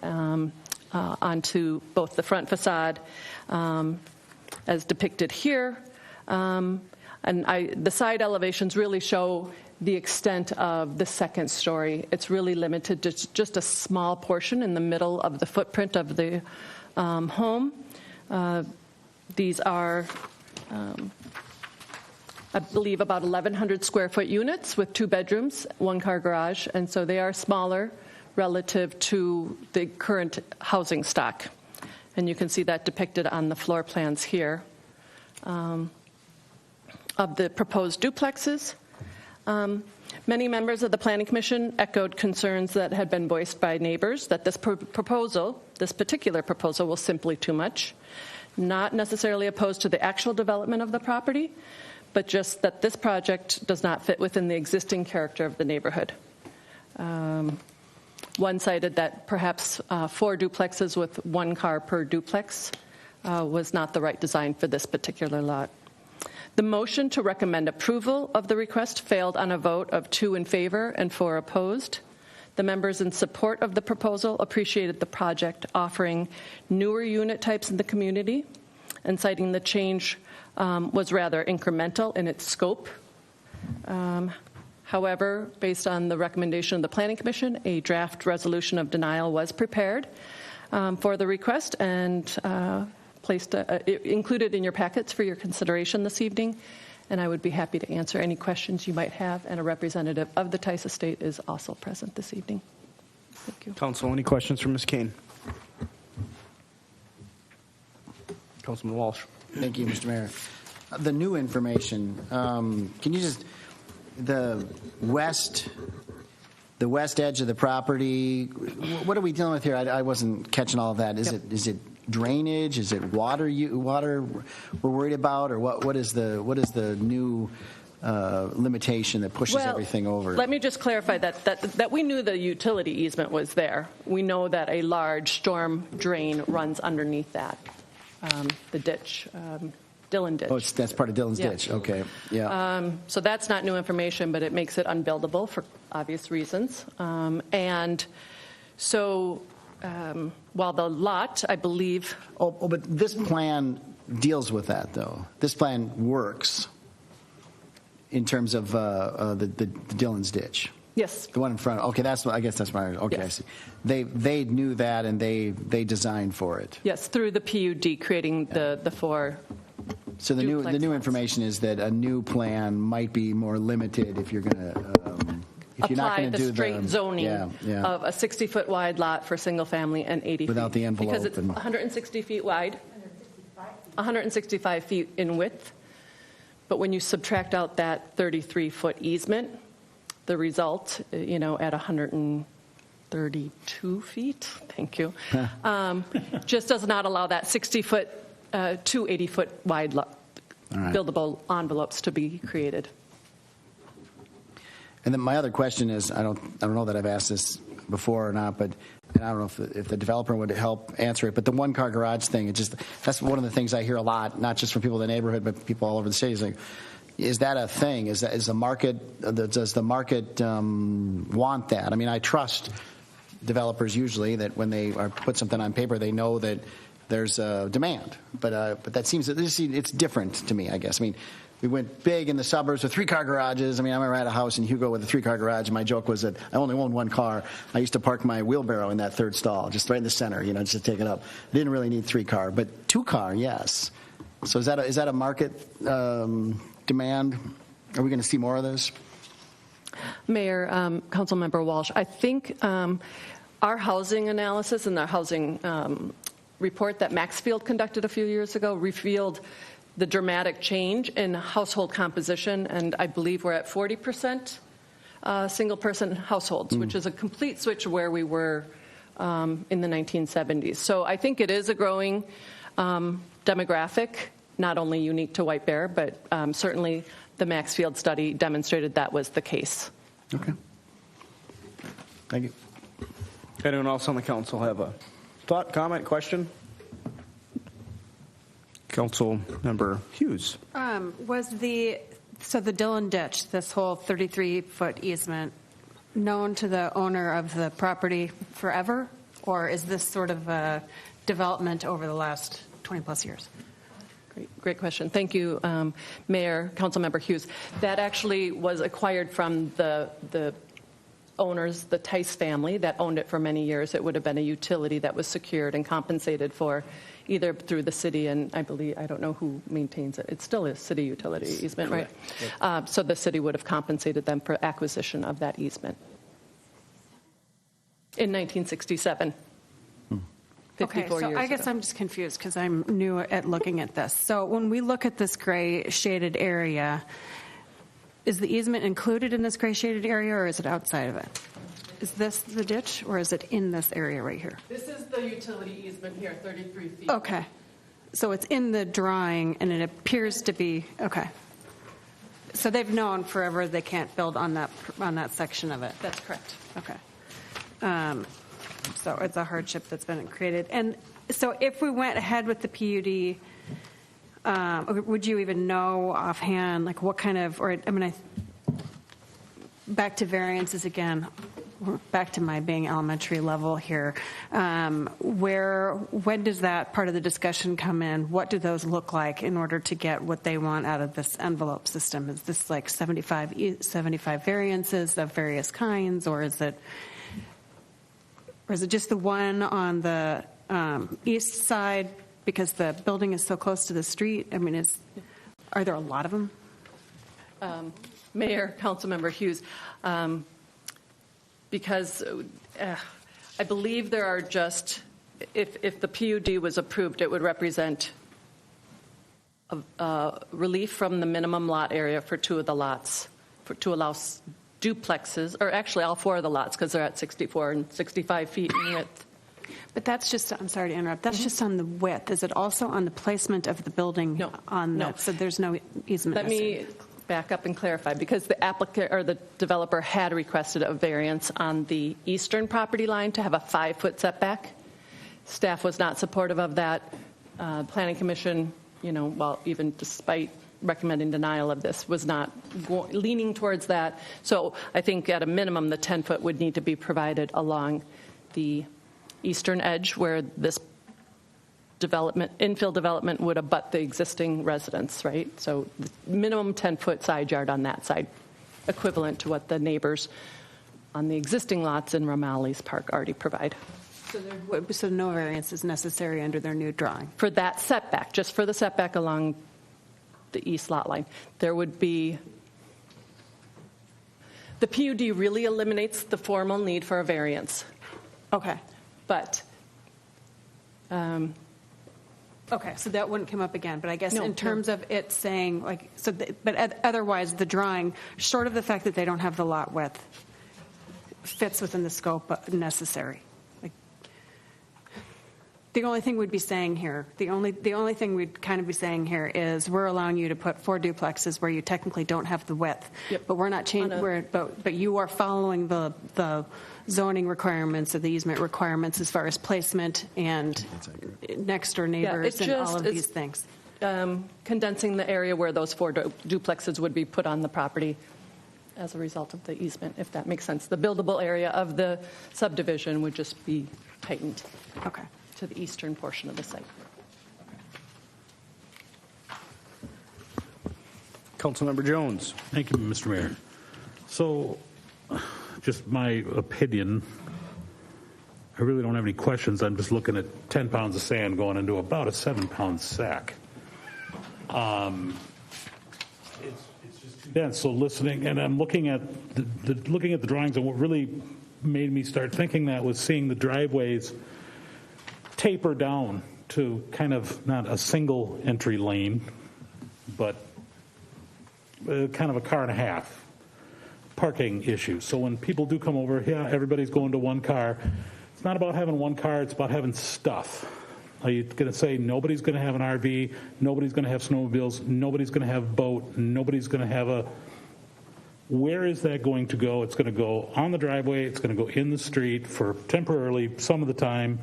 onto both the front facade as depicted here. And the side elevations really show the extent of the second story. It's really limited to just a small portion in the middle of the footprint of the home. These are, I believe, about 1,100 square foot units with 2 bedrooms, 1-car garage, and so they are smaller relative to the current housing stock. And you can see that depicted on the floor plans here. Of the proposed duplexes, many members of the Planning Commission echoed concerns that had been voiced by neighbors that this particular proposal was simply too much, not necessarily opposed to the actual development of the property, but just that this project does not fit within the existing character of the neighborhood. One cited that perhaps 4 duplexes with 1 car per duplex was not the right design for this particular lot. The motion to recommend approval of the request failed on a vote of 2 in favor and 4 opposed. The members in support of the proposal appreciated the project offering newer unit types in the community and citing the change was rather incremental in its scope. However, based on the recommendation of the Planning Commission, a draft resolution of denial was prepared for the request and included in your packets for your consideration this evening, and I would be happy to answer any questions you might have, and a representative of the Tice Estate is also present this evening. Thank you. Council, any questions for Ms. Kane? Councilman Walsh. Thank you, Mr. Mayor. The new information, can you just, the west edge of the property, what are we dealing with here? I wasn't catching all of that. Is it drainage? Is it water we're worried about, or what is the new limitation that pushes everything over? Let me just clarify that we knew the utility easement was there. We know that a large storm drain runs underneath that, the ditch, Dillon Ditch. Oh, that's part of Dillon's ditch. Okay, yeah. So that's not new information, but it makes it unbuildable for obvious reasons. And so while the lot, I believe... Oh, but this plan deals with that, though. This plan works in terms of the Dillon's ditch. Yes. The one in front. Okay, I guess that's my. Okay, yes. I see. They knew that and they designed for it. Yes, through the PUD, creating the 4. So the new information is that a new plan might be more limited if you're going to. Apply the straight zoning of a 60-foot wide lot for single family and 80 without feet. the envelope. Because it's 160 feet wide, 165 feet in width. But when you subtract out that 33-foot easement, the result, at 132 feet, thank you, just does not allow that 60-foot to 80-foot wide buildable envelopes to be created. And then my other question is, I don't know that I've asked this before or not, but and I don't know if the developer would help answer it. But the 1-car garage thing, that's one of the things I hear a lot, not just from people in the neighborhood, but people all over the city. Is that a thing? Does the market want that? I mean, I trust developers usually that when they put something on paper, they know that there's a demand. But that seems it's different to me, I guess. I mean, we went big in the suburbs with 3-car garages. I mean, I remember I had a house in Hugo with a 3-car garage, and my joke was that I only owned 1 car. I used to park my wheelbarrow in that 3rd stall, just right in the center, just to take it up. I didn't really need 3-car, but 2-car, yes. So is that a market demand? Are we going to see more of this? Mayor, Councilmember Walsh, I think our housing analysis and the housing report that Maxfield conducted a few years ago revealed the dramatic change in household composition, and I believe we're at 40% single-person households, which is a complete switch of where we were in the 1970s. So I think it is a growing demographic, not only unique to White Bear, but certainly the Maxfield study demonstrated that was the case. Okay. Thank you. Anyone else on the council have a thought, comment, question? Councilmember Hughes. So the Dillon Ditch, this whole 33-foot easement, known to the owner of the property forever, or is this sort of a development over the last 20-plus years? Great question. Thank you, Mayor, Councilmember Hughes. That actually was acquired from the owners, the Tice family, that owned it for many years. It would have been a utility that was secured and compensated for either through the city, and I don't know who maintains it. It still is city utility easement, right? So the city would have compensated them for acquisition of that easement in 1967. 54 years I guess ago. I'm just confused because I'm new at looking at this. So when we look at this gray shaded area, is the easement included in this gray shaded area, or is it outside of it? Is this the ditch, or is it in this area right here? This is the utility easement here, 33 feet. Okay. So it's in the drawing, and it appears to be, okay. So they've known forever they can't build on that section of it. That's correct. Okay. So it's a hardship that's been created. And so if we went ahead with the PUD, would you even know offhand, like what kind of, back to variances again, back to my being elementary level here, when does that part of the discussion come in? What do those look like in order to get what they want out of this envelope system? Is this like 75 variances of various kinds, or is it just the one on the east side because the building is so close to the street? I mean, are there a lot of them? Mayor, Councilmember Hughes, because I believe there are just, if the PUD was approved, it would represent relief from the minimum lot area for two of the lots to allow duplexes, or actually all four of the lots, because they're at 64 and 65 feet in width. But that's just, I'm sorry to interrupt, that's just on the width. Is it also on the placement of the building? No. So there's no easement. Let me back up and clarify, because the applicant or the developer had requested a variance on the eastern property line to have a 5-foot setback. Staff was not supportive of that. Planning Commission, even despite recommending denial of this, was not leaning towards that. So I think at a minimum, the 10-foot would need to be provided along the eastern edge where this infill development would abut the existing residence, right? So the minimum 10-foot side yard on that side, equivalent to what the neighbors on the existing lots in Romali's Park already provide. So no variance is necessary under their new drawing? For that setback, just for the setback along the east lot line. There would be, the PUD really eliminates the formal need for a variance. Okay. But okay, so that wouldn't come up again. But I guess in terms of it saying, but otherwise the drawing, short of the fact that they don't have the lot width, fits within the scope necessary. The only thing we'd be saying here, the only thing we'd kind of be saying here is we're allowing you to put 4 duplexes where you technically don't have the width. Yep. But we're not changing. But you are following the zoning requirements or the easement requirements as far as placement and next door neighbors and all of these things. Condensing the area where those 4 duplexes would be put on the property as a result of the easement, if that makes sense. The buildable area of the subdivision would just be tightened. Okay. To the eastern portion of the site. Councilmember Jones. Thank you, Mr. Mayor. So, just my opinion, I really don't have any questions. I'm just looking at 10 pounds of sand going into about a 7-pound sack. It's just too dense. So listening, and I'm looking at looking at the drawings, and what really made me start thinking that was seeing the driveways taper down to kind of not a single entry lane, but kind of a car and a half parking issue. So when people do come over, yeah, everybody's going to one car. It's not about having one car, it's about having stuff. Are you going to say nobody's going to have an RV, nobody's going to have snowmobiles, nobody's going to have a boat, nobody's going to have a... Where is that going to go? It's going to go on the driveway, it's going to go in the street for temporarily some of the time.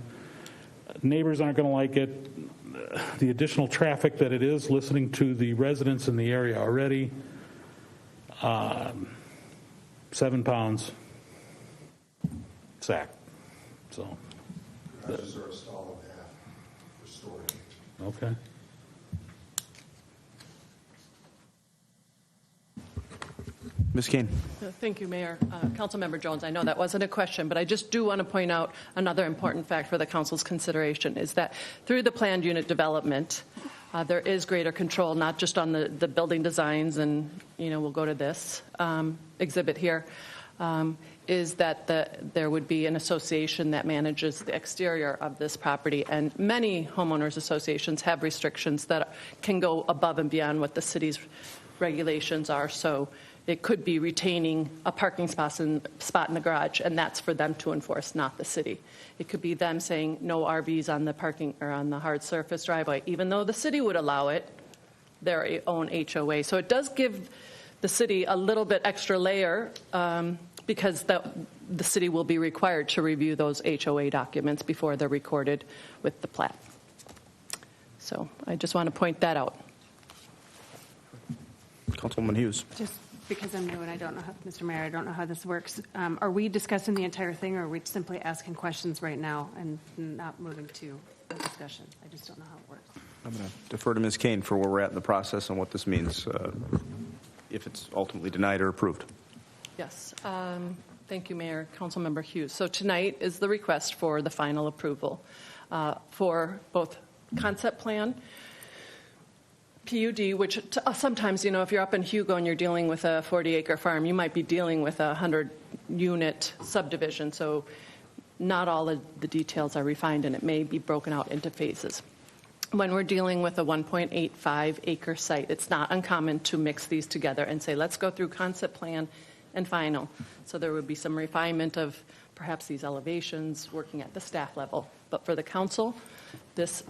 Neighbors aren't going to like it. The additional traffic that it is, listening to the residents in the area already, 7 pounds, sack. So. Garages are a stall and a half for storage. Okay. Ms. Kane. Thank you, Mayor. Councilmember Jones, I know that wasn't a question, but I just do want to point out another important fact for the council's consideration is that through the planned unit development, there is greater control, not just on the building designs, and we'll go to this exhibit here, is that there would be an association that manages the exterior of this property, and many homeowners associations have restrictions that can go above and beyond what the city's regulations are. So it could be retaining a parking spot in the garage, and that's for them to enforce, not the city. It could be them saying no RVs on the parking or on the hard surface driveway, even though the city would allow it, their own HOA. So it does give the city a little bit extra layer because the city will be required to review those HOA documents before they're recorded with the plat. So I just want to point that out. Councilwoman Hughes. Just because I'm new and I don't know how, Mr. Mayor, I don't know how this works. Are we discussing the entire thing, or are we simply asking questions right now and not moving to a discussion? I just don't know how it works. I'm going to defer to Ms. Kane for where we're at in the process and what this means if it's ultimately denied or approved. Yes. Thank you, Mayor. Councilmember Hughes. So tonight is the request for the final approval for both concept plan, PUD, which sometimes, if you're up in Hugo and you're dealing with a 40-acre farm, you might be dealing with a 100-unit subdivision. So not all of the details are refined, and it may be broken out into phases. When we're dealing with a 1.85-acre site, it's not uncommon to mix these together and say, let's go through concept plan and final. So there would be some refinement of perhaps these elevations, working at the staff level. But for the council, this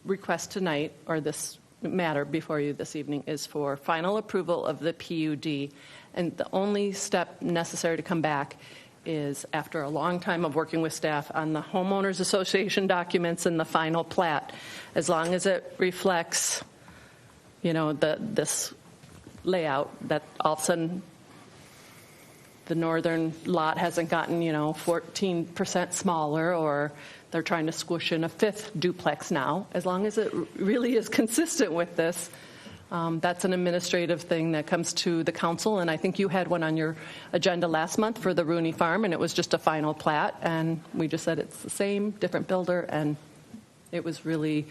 request tonight, or this matter before you this evening, is for final approval of the PUD. And the only step necessary to come back is after a long time of working with staff on the homeowners association documents and the final plat, as long as it reflects, this layout, that all of a sudden the northern lot hasn't gotten, 14% smaller, or they're trying to squish in a fifth duplex now. As long as it really is consistent with this, that's an administrative thing that comes to the council. And I think you had one on your agenda last month for the Rooney Farm, and it was just a final plat. And we just said it's the same, different builder, and it was really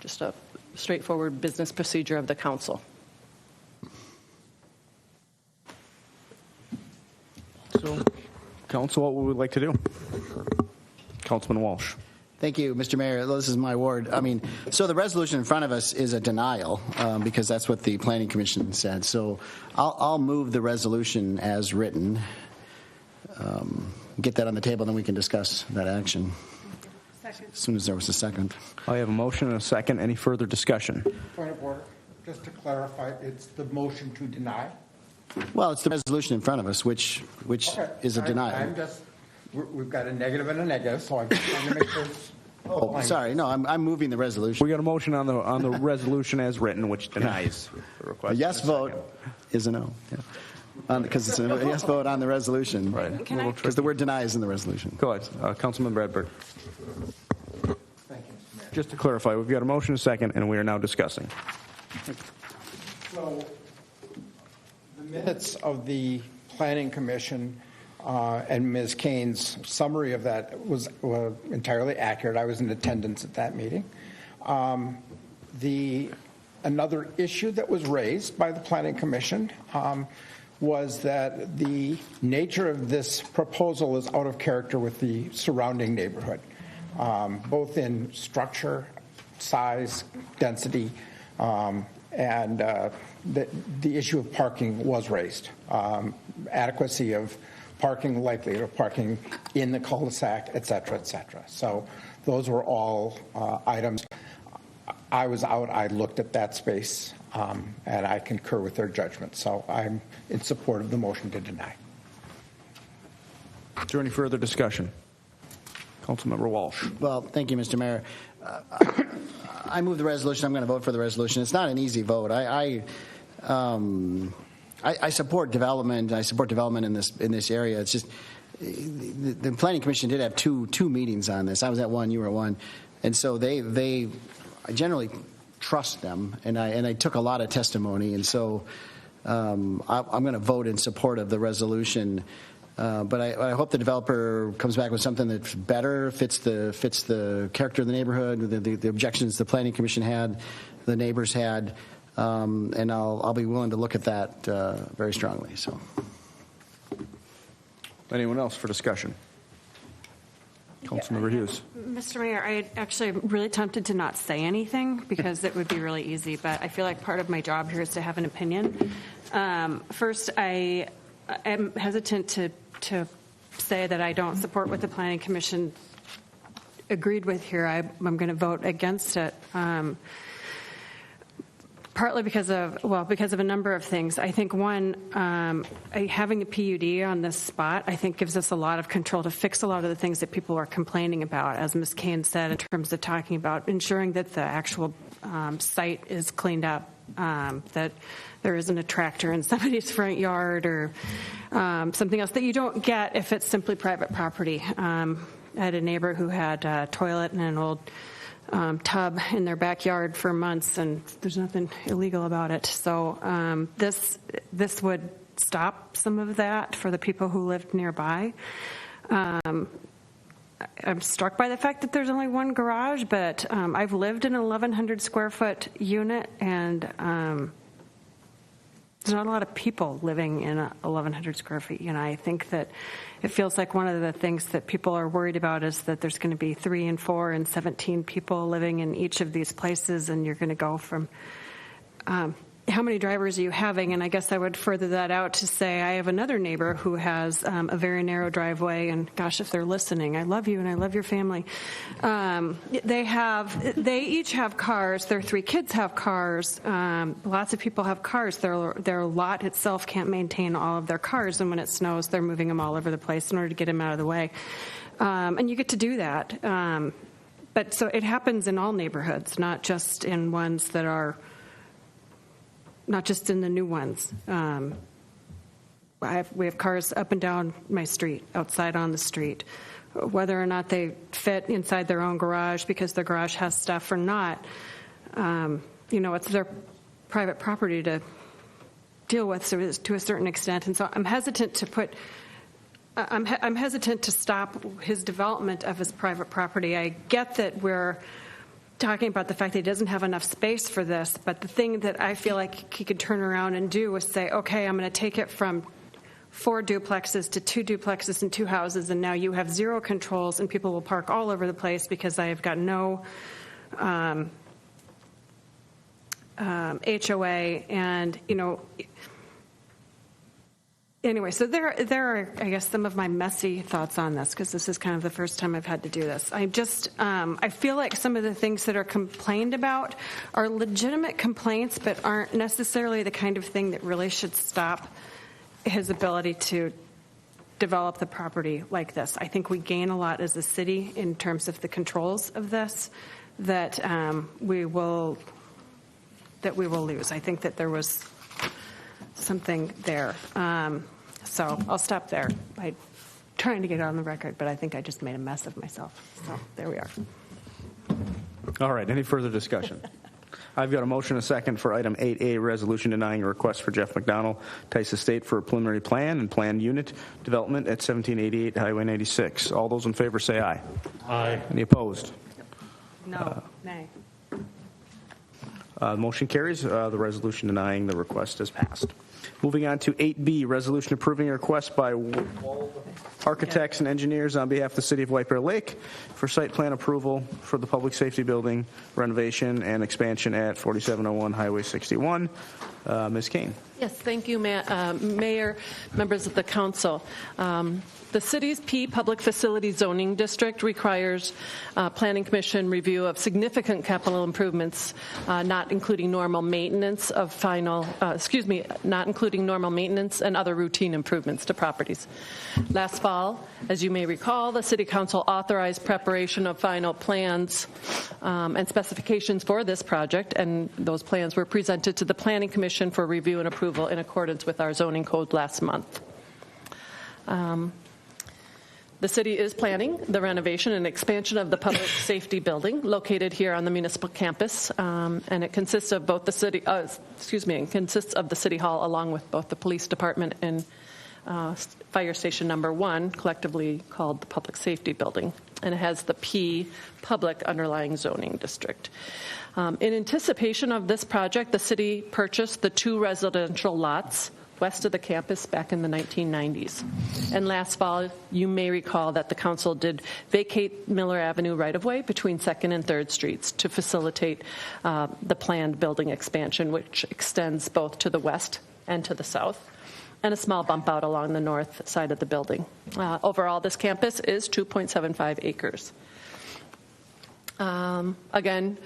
just a straightforward business procedure of the council. So, council, what would we like to do? Councilman Walsh. Thank you, Mr. Mayor. This is my ward. So the resolution in front of us is a denial because that's what the Planning Commission said. So I'll move the resolution as written. Get that on the table, then we can discuss that action. Second. As soon as there was a second. I have a motion and a second. Any further discussion? Point of order. Just to clarify, it's the motion to deny? Well, it's the resolution in front of us, which Okay. is a denial. We've got a negative and a negative, so I'm just trying to make sure. Oh, sorry. No, I'm moving the resolution. We got a motion on the resolution as written, which denies the request. A yes vote is a no. Yeah. Because it's a yes vote on the resolution. Right. Because the word deny is in the resolution. Go ahead. Councilman Bradford. Thank you, Mayor. Just to clarify, we've got a motion, a second, and we are now discussing. So the minutes of the Planning Commission and Ms. Kane's summary of that was entirely accurate. I was in attendance at that meeting. The another issue that was raised by the Planning Commission was that the nature of this proposal is out of character with the surrounding neighborhood, both in structure, size, density, and the issue of parking was raised. Adequacy of parking, likelihood of parking in the cul-de-sac, et cetera, et cetera. So those were all items. I was out, I looked at that space, and I concur with their judgment. So I'm in support of the motion to deny. Is there any further discussion? Councilmember Walsh. Well, thank you, Mr. Mayor. I move the resolution. I'm going to vote for the resolution. It's not an easy vote. I support development. I support development in this area. It's just the Planning Commission did have two meetings on this. I was at one. You were at one, and so I generally trust them, and I took a lot of testimony, and so I'm going to vote in support of the resolution. But I hope the developer comes back with something that's better, fits the character of the neighborhood, the objections the Planning Commission had, the neighbors had, and I'll be willing to look at that very strongly. So, anyone else for discussion? Councilmember Hughes. Mr. Mayor, I actually am really tempted to not say anything because it would be really easy, but I feel like part of my job here is to have an opinion. First, I am hesitant to say that I don't support what the Planning Commission agreed with here. I'm going to vote against it. Partly because of a number of things. I think one, having a PUD on this spot, I think gives us a lot of control to fix a lot of the things that people are complaining about, as Ms. Kane said, in terms of talking about ensuring that the actual site is cleaned up, that there isn't a tractor in somebody's front yard or something else that you don't get if it's simply private property. I had a neighbor who had a toilet and an old tub in their backyard for months, and there's nothing illegal about it. So this would stop some of that for the people who lived nearby. I'm struck by the fact that there's only one garage, but I've lived in an 1,100 square foot unit, and there's not a lot of people living in a 1,100 square feet unit. I think that it feels like one of the things that people are worried about is that there's going to be 3 and 4 and 17 people living in each of these places, and you're going to go from how many drivers are you having? And I guess I would further that out to say I have another neighbor who has a very narrow driveway, and gosh, if they're listening, I love you and I love your family. They each have cars. Their 3 kids have cars. Lots of people have cars. Their lot itself can't maintain all of their cars, and when it snows, they're moving them all over the place in order to get them out of the way. And you get to do that. But so it happens in all neighborhoods, not just in ones that are not just in the new ones. We have cars up and down my street, outside on the street. Whether or not they fit inside their own garage because their garage has stuff or not, it's their private property to deal with to a certain extent. And so I'm hesitant to I'm hesitant to stop his development of his private property. I get that we're talking about the fact that he doesn't have enough space for this, but the thing that I feel like he could turn around and do is say, okay, I'm going to take it from 4 duplexes to 2 duplexes and 2 houses, and now you have 0 controls, and people will park all over the place because I have got no HOA, and Anyway, so there are, I guess, some of my messy thoughts on this, because this is kind of the first time I've had to do this. I feel like some of the things that are complained about are legitimate complaints, but aren't necessarily the kind of thing that really should stop his ability to develop the property like this. I think we gain a lot as a city in terms of the controls of this that we will lose. I think that there was something there. So I'll stop there by trying to get it on the record, but I think I just made a mess of myself. So there we are. All right. Any further discussion? I've got a motion and a second for item 8A, resolution denying a request for Jeff McDonald, Tice Estate, for a preliminary plan and planned unit development at 1788 Highway 96. All those in favor say aye. Aye. Any opposed? No. Nay. Motion carries. The resolution denying the request is passed. Moving on to 8B, resolution approving a request by architects and engineers on behalf of the City of White Bear Lake for site plan approval for the public safety building renovation and expansion at 4701 Highway 61. Ms. Kane. Yes, thank you, Mayor, members of the council. The city's P Public Facility Zoning District requires Planning Commission review of significant capital improvements, not including normal maintenance and other routine improvements to properties. Last fall, as you may recall, the City Council authorized preparation of final plans and specifications for this project, and those plans were presented to the Planning Commission for review and approval in accordance with our zoning code last month. The city is planning the renovation and expansion of the public safety building located here on the municipal campus, and it consists of both the city. It consists of the city hall along with both the police department and fire station number 1, collectively called the public safety building, and it has the P public underlying zoning district. In anticipation of this project, the city purchased the 2 residential lots west of the campus back in the 1990s. And last fall, you may recall that the council did vacate Miller Avenue right-of-way between 2nd and 3rd Streets to facilitate the planned building expansion, which extends both to the west and to the south, and a small bump out along the north side of the building. Overall, this campus is 2.75 acres. Again,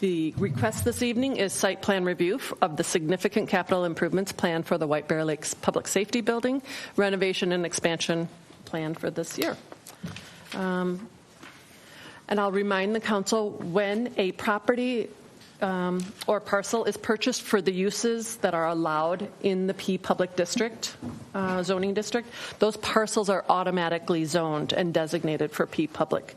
the request this evening is site plan review of the significant capital improvements planned for the White Bear Lakes Public Safety Building, renovation and expansion planned for this year. And I'll remind the council, when a property or parcel is purchased for the uses that are allowed in the P Public District, zoning district, those parcels are automatically zoned and designated for P Public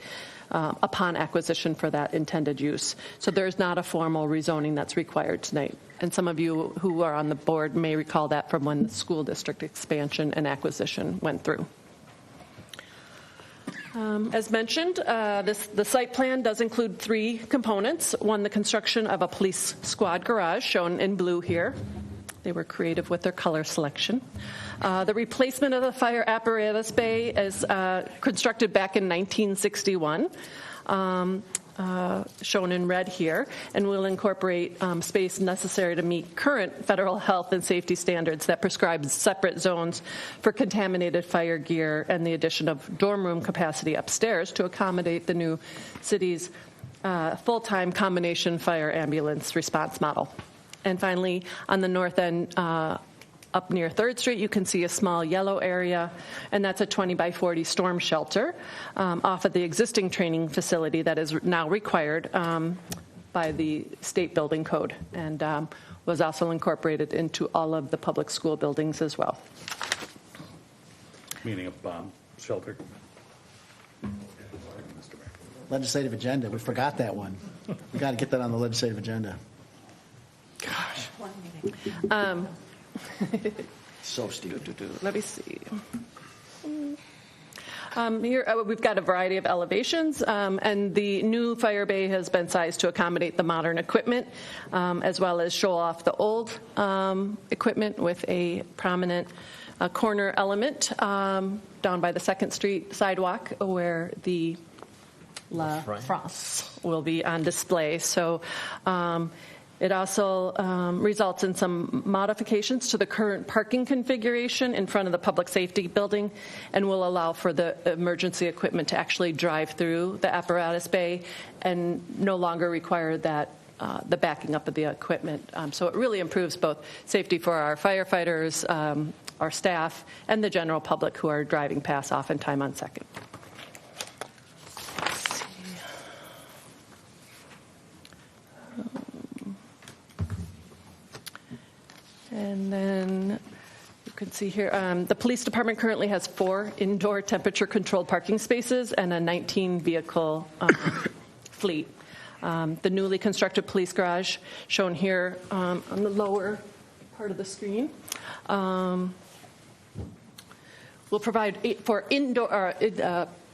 upon acquisition for that intended use. So there's not a formal rezoning that's required tonight. And some of you who are on the board may recall that from when the school district expansion and acquisition went through. As mentioned, the site plan does include 3 components. One, the construction of a police squad garage, shown in blue here. They were creative with their color selection. The replacement of the fire apparatus bay is constructed back in 1961, shown in red here, and will incorporate space necessary to meet current federal health and safety standards that prescribe separate zones for contaminated fire gear and the addition of dorm room capacity upstairs to accommodate the new city's full-time combination fire ambulance response model. And finally, on the north end, up near 3rd Street, you can see a small yellow area, and that's a 20 by 40 storm shelter off of the existing training facility that is now required by the state building code, and was also incorporated into all of the public school buildings as well. Meaning a bomb shelter. Legislative agenda. We forgot that one. We got to get that on the legislative agenda. Gosh. So stupid. Let me see. Here we've got a variety of elevations, and the new fire bay has been sized to accommodate the modern equipment, as well as show off the old equipment with a prominent corner element down by the 2nd Street sidewalk where the La France will be on display. So it also results in some modifications to the current parking configuration in front of the public safety building, and will allow for the emergency equipment to actually drive through the apparatus bay and no longer require that the backing up of the equipment. So it really improves both safety for our firefighters, our staff, and the general public who are driving past oftentimes on 2nd. And then you can see here, the police department currently has 4 indoor temperature-controlled parking spaces and a 19-vehicle fleet. The newly constructed police garage, shown here on the lower part of the screen, will provide for indoor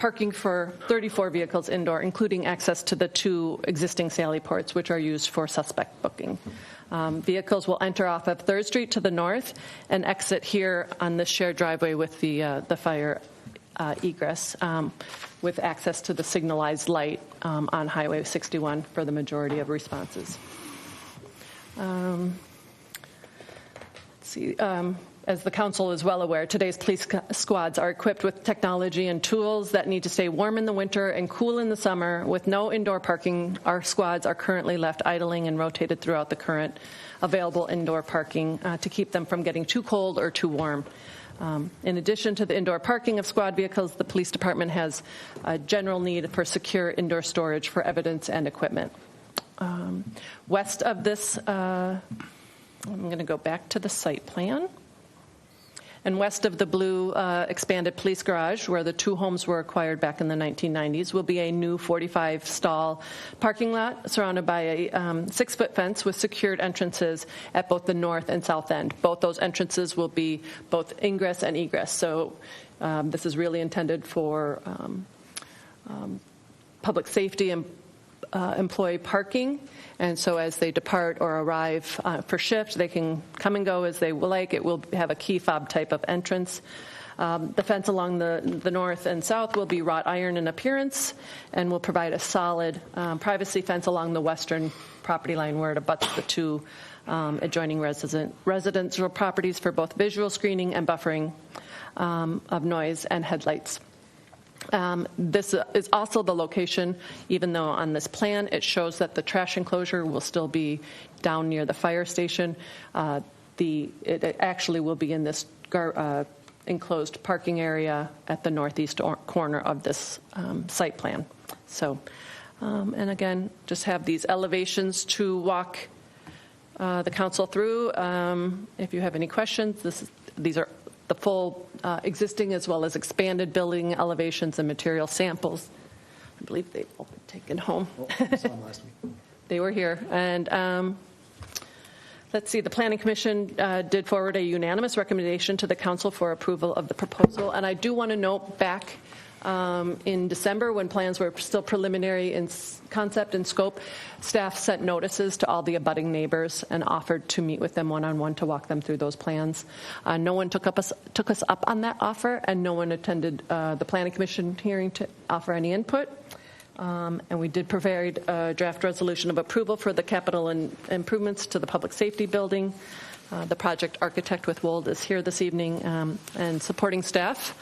parking for 34 vehicles indoor, including access to the 2 existing sally ports, which are used for suspect booking. Vehicles will enter off of 3rd Street to the north and exit here on this shared driveway with the fire egress, with access to the signalized light on Highway 61 for the majority of responses. Let's see. As the council is well aware, today's police squads are equipped with technology and tools that need to stay warm in the winter and cool in the summer. With no indoor parking, our squads are currently left idling and rotated throughout the current available indoor parking to keep them from getting too cold or too warm. In addition to the indoor parking of squad vehicles, the police department has a general need for secure indoor storage for evidence and equipment. West of this, I'm going to go back to the site plan. And west of the blue expanded police garage, where the 2 homes were acquired back in the 1990s, will be a new 45-stall parking lot surrounded by a 6-foot fence with secured entrances at both the north and south end. Both those entrances will be both ingress and egress. So this is really intended for public safety and employee parking. And so as they depart or arrive for shift, they can come and go as they like. It will have a key fob type of entrance. The fence along the north and south will be wrought iron in appearance and will provide a solid privacy fence along the western property line where it abuts the 2 adjoining residential properties for both visual screening and buffering of noise and headlights. This is also the location, even though on this plan it shows that the trash enclosure will still be down near the fire station. It actually will be in this enclosed parking area at the northeast corner of this site plan. So, and again, just have these elevations to walk the council through. If you have any questions, these are the full existing as well as expanded building elevations and material samples. I believe they've all been taken home. They were here. And let's see, the Planning Commission did forward a unanimous recommendation to the council for approval of the proposal. And I do want to note back in December, when plans were still preliminary in concept and scope, staff sent notices to all the abutting neighbors and offered to meet with them one-on-one to walk them through those plans. No one took us up on that offer, and no one attended the Planning Commission hearing to offer any input. And we did provide a draft resolution of approval for the capital improvements to the public safety building. The project architect with Wold is here this evening, and supporting staff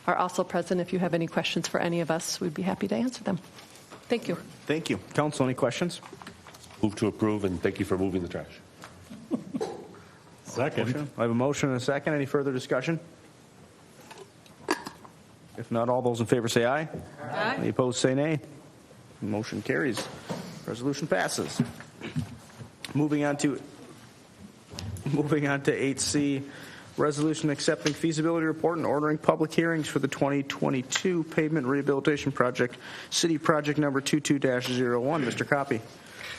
are also present. If you have any questions for any of us, we'd be happy to answer them. Thank you. Thank you. Council, any questions? Move to approve, and thank you for moving the trash. Second. I have a motion and a second. Any further discussion? If not, all those in favor say aye. Aye. Any opposed say nay. Motion carries. Resolution passes. Moving on to 8C, resolution accepting feasibility report and ordering public hearings for the 2022 pavement rehabilitation project, city project number 22-01. Mr. Copy.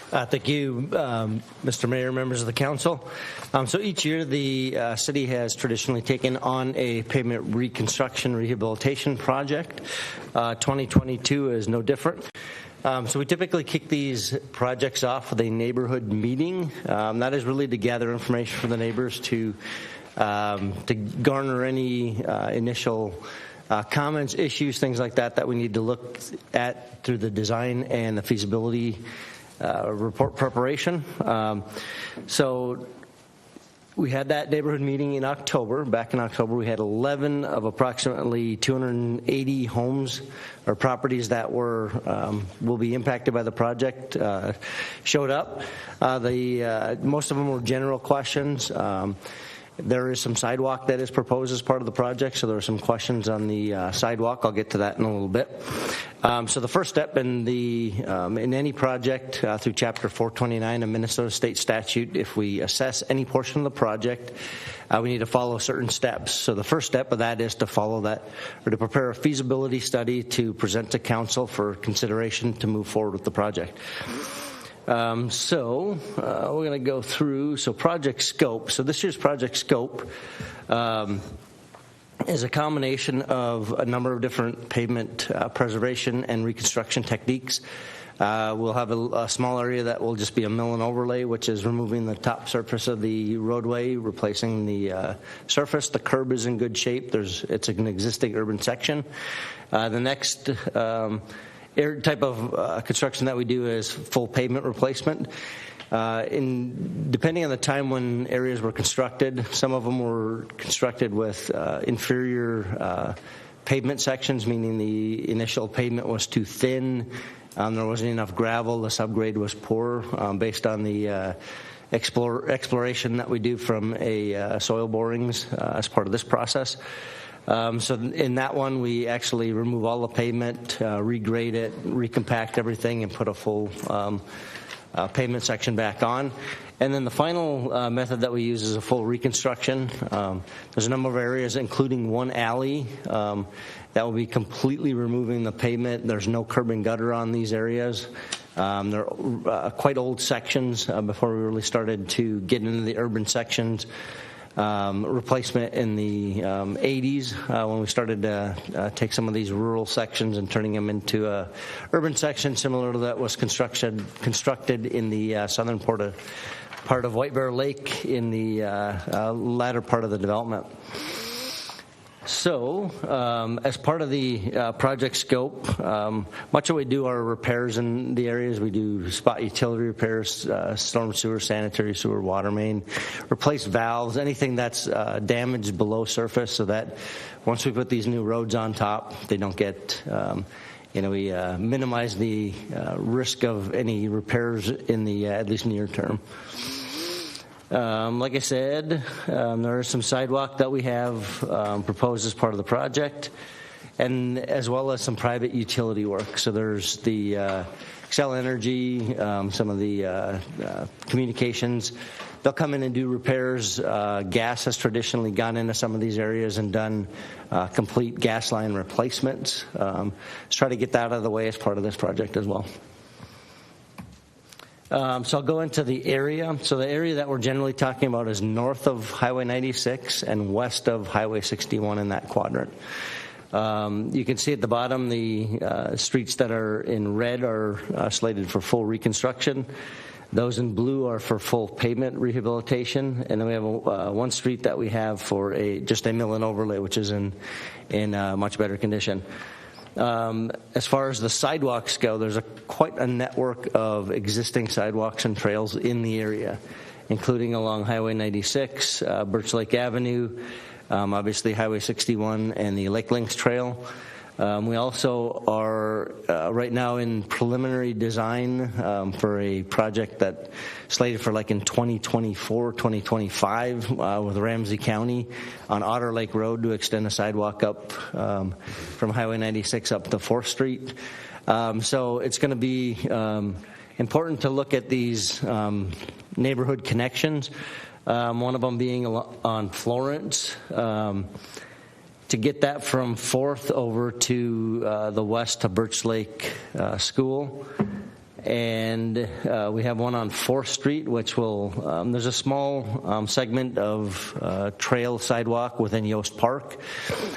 Thank you, Mr. Mayor, members of the council. So each year the city has traditionally taken on a pavement reconstruction rehabilitation project. 2022 is no different. So we typically kick these projects off with a neighborhood meeting. That is really to gather information from the neighbors to garner any initial comments, issues, things like that we need to look at through the design and the feasibility report preparation. So we had that neighborhood meeting in October. Back in October, we had 11 of approximately 280 homes or properties that will be impacted by the project showed up. Most of them were general questions. There is some sidewalk that is proposed as part of the project, so there are some questions on the sidewalk. I'll get to that in a little bit. So the first step in any project through Chapter 429 of Minnesota State Statute, if we assess any portion of the project, we need to follow certain steps. So the first step of that is to follow that, or to prepare a feasibility study to present to council for consideration to move forward with the project. So we're going to go through, project scope. So this year's project scope is a combination of a number of different pavement preservation and reconstruction techniques. We'll have a small area that will just be a mill and overlay, which is removing the top surface of the roadway, replacing the surface. The curb is in good shape. It's an existing urban section. The next type of construction that we do is full pavement replacement. Depending on the time when areas were constructed, some of them were constructed with inferior pavement sections, meaning the initial pavement was too thin. There wasn't enough gravel. The subgrade was poor based on the exploration that we do from soil borings as part of this process. So in that one, we actually remove all the pavement, regrade it, recompact everything, and put a full pavement section back on. And then the final method that we use is a full reconstruction. There's a number of areas, including one alley, that will be completely removing the pavement. There's no curb and gutter on these areas. They're quite old sections before we really started to get into the urban sections. Replacement in the 80s when we started to take some of these rural sections and turning them into a urban section similar to that was constructed in the southern part of White Bear Lake in the latter part of the development. So, as part of the project scope, much of what we do are repairs in the areas. We do spot utility repairs, storm sewer, sanitary sewer, water main, replace valves, anything that's damaged below surface so that once we put these new roads on top, they don't get, we minimize the risk of any repairs in the at least near term. Like I said, there is some sidewalk that we have proposed as part of the project, and as well as some private utility work. So there's the Xcel Energy, some of the communications. They'll come in and do repairs. Gas has traditionally gone into some of these areas and done complete gas line replacements. Let's try to get that out of the way as part of this project as well. So I'll go into the area. So the area that we're generally talking about is north of Highway 96 and west of Highway 61 in that quadrant. You can see at the bottom the streets that are in red are slated for full reconstruction. Those in blue are for full pavement rehabilitation. And then we have one street that we have for just a mill and overlay, which is in much better condition. As far as the sidewalks go, there's quite a network of existing sidewalks and trails in the area, including along Highway 96, Birch Lake Avenue, obviously Highway 61, and the Lake Links Trail. We also are right now in preliminary design for a project that slated for like in 2024, 2025 with Ramsey County on Otter Lake Road to extend a sidewalk up from Highway 96 up to 4th Street. So it's going to be important to look at these neighborhood connections, one of them being on Florence. To get that from 4th over to the west to Birch Lake School. And we have one on 4th Street, which will, there's a small segment of trail sidewalk within Yost Park,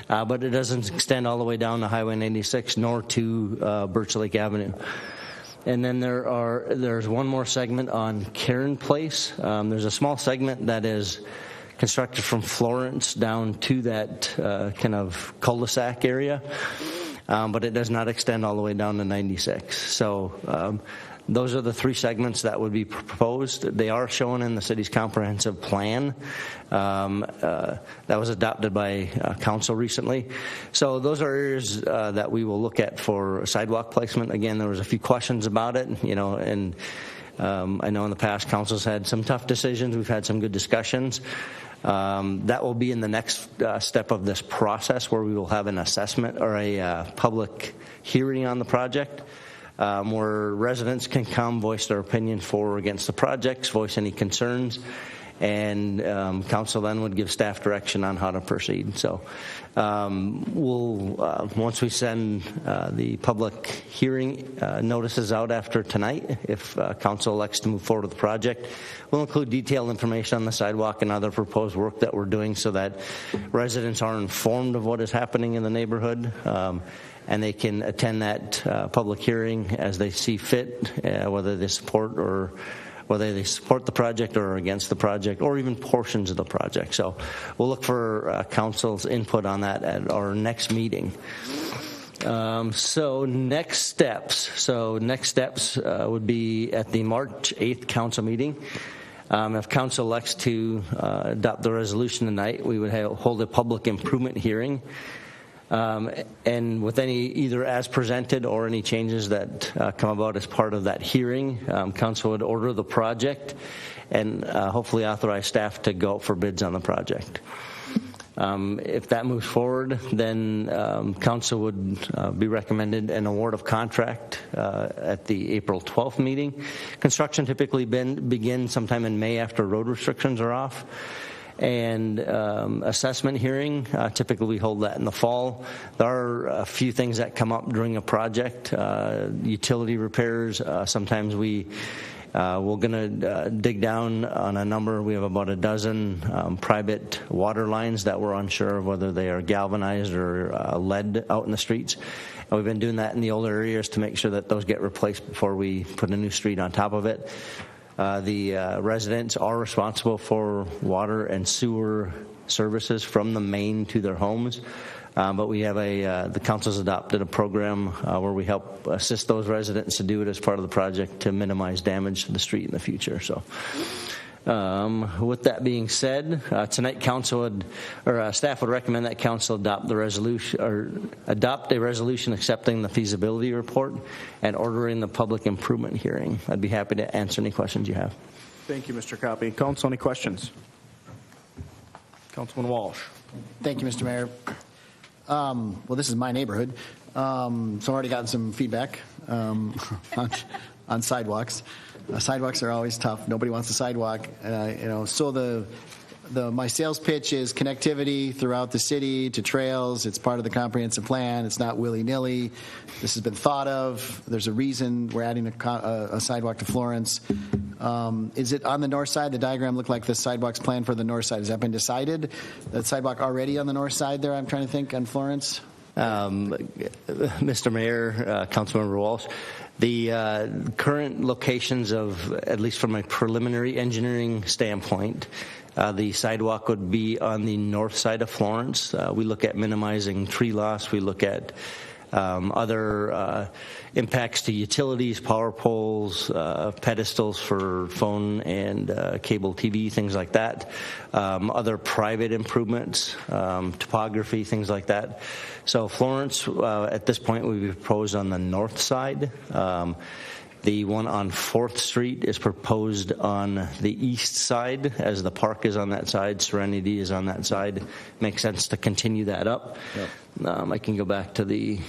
but it doesn't extend all the way down to Highway 96 nor to Birch Lake Avenue. And then there's one more segment on Cairn Place. There's a small segment that is constructed from Florence down to that kind of cul-de-sac area, but it does not extend all the way down to 96. So those are the three segments that would be proposed. They are shown in the city's comprehensive plan that was adopted by council recently. So those are areas that we will look at for sidewalk placement. Again, there was a few questions about it, and I know in the past council's had some tough decisions. We've had some good discussions. That will be in the next step of this process, where we will have an assessment or a public hearing on the project, where residents can come voice their opinion for or against the projects, voice any concerns, and council then would give staff direction on how to proceed. So we'll once we send the public hearing notices out after tonight, if council elects to move forward with the project, we'll include detailed information on the sidewalk and other proposed work that we're doing so that residents are informed of what is happening in the neighborhood, and they can attend that public hearing as they see fit, whether they support the project or against the project, or even portions of the project. So we'll look for council's input on that at our next meeting. So next steps would be at the March 8th council meeting. If council elects to adopt the resolution tonight, we would hold a public improvement hearing. And with any either as presented or any changes that come about as part of that hearing, council would order the project and hopefully authorize staff to go out for bids on the project. If that moves forward, then council would be recommended an award of contract at the April 12th meeting. Construction typically begins sometime in May after road restrictions are off. And assessment hearing, typically we hold that in the fall. There are a few things that come up during a project, utility repairs. Sometimes we're going to dig down on a number. We have about a dozen private water lines that we're unsure of whether they are galvanized or lead out in the streets. And we've been doing that in the older areas to make sure that those get replaced before we put a new street on top of it. The residents are responsible for water and sewer services from the main to their homes, but we have the council's adopted a program where we help assist those residents to do it as part of the project to minimize damage to the street in the future. So with that being said, tonight staff would recommend that council adopt a resolution accepting the feasibility report and ordering the public improvement hearing. I'd be happy to answer any questions you have. Thank you, Mr. Copy. Council, any questions? Councilman Walsh. Thank you, Mr. Mayor. Well, this is my neighborhood, so I've already gotten some feedback on sidewalks. Sidewalks are always tough. Nobody wants a sidewalk. So my sales pitch is connectivity throughout the city to trails. It's part of the comprehensive plan. It's not willy-nilly. This has been thought of. There's a reason we're adding a sidewalk to Florence. Is it on the north side? The diagram looked like the sidewalks planned for the north side. Has that been decided? That sidewalk already on the north side there, I'm trying to think, on Florence? Mr. Mayor, Councilmember Walsh, the current locations of, at least from a preliminary engineering standpoint, the sidewalk would be on the north side of Florence. We look at minimizing tree loss. We look at other impacts to utilities, power poles, pedestals for phone and cable TV, things like that. Other private improvements, topography, things like that. So Florence, at this point, we propose on the north side. The one on 4th Street is proposed on the east side, as the park is on that side, Serenity is on that side. Makes sense to continue that up. Yep. I can go back to the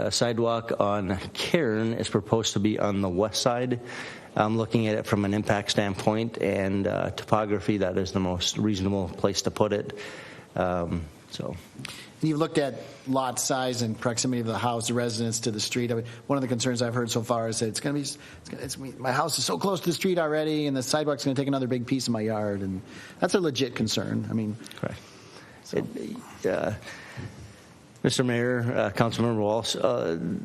sidewalk on Cairn is proposed to be on the west side. I'm looking at it from an impact standpoint and topography. That is the most reasonable place to put it. You've looked at lot size and proximity of the house, the residence to the street. I mean, one of the concerns I've heard so far is that it's going to be my house is so close to the street already, and the sidewalk's going to take another big piece of my yard, and that's a legit concern. I mean, correct. Mr. Mayor, Councilmember Walsh,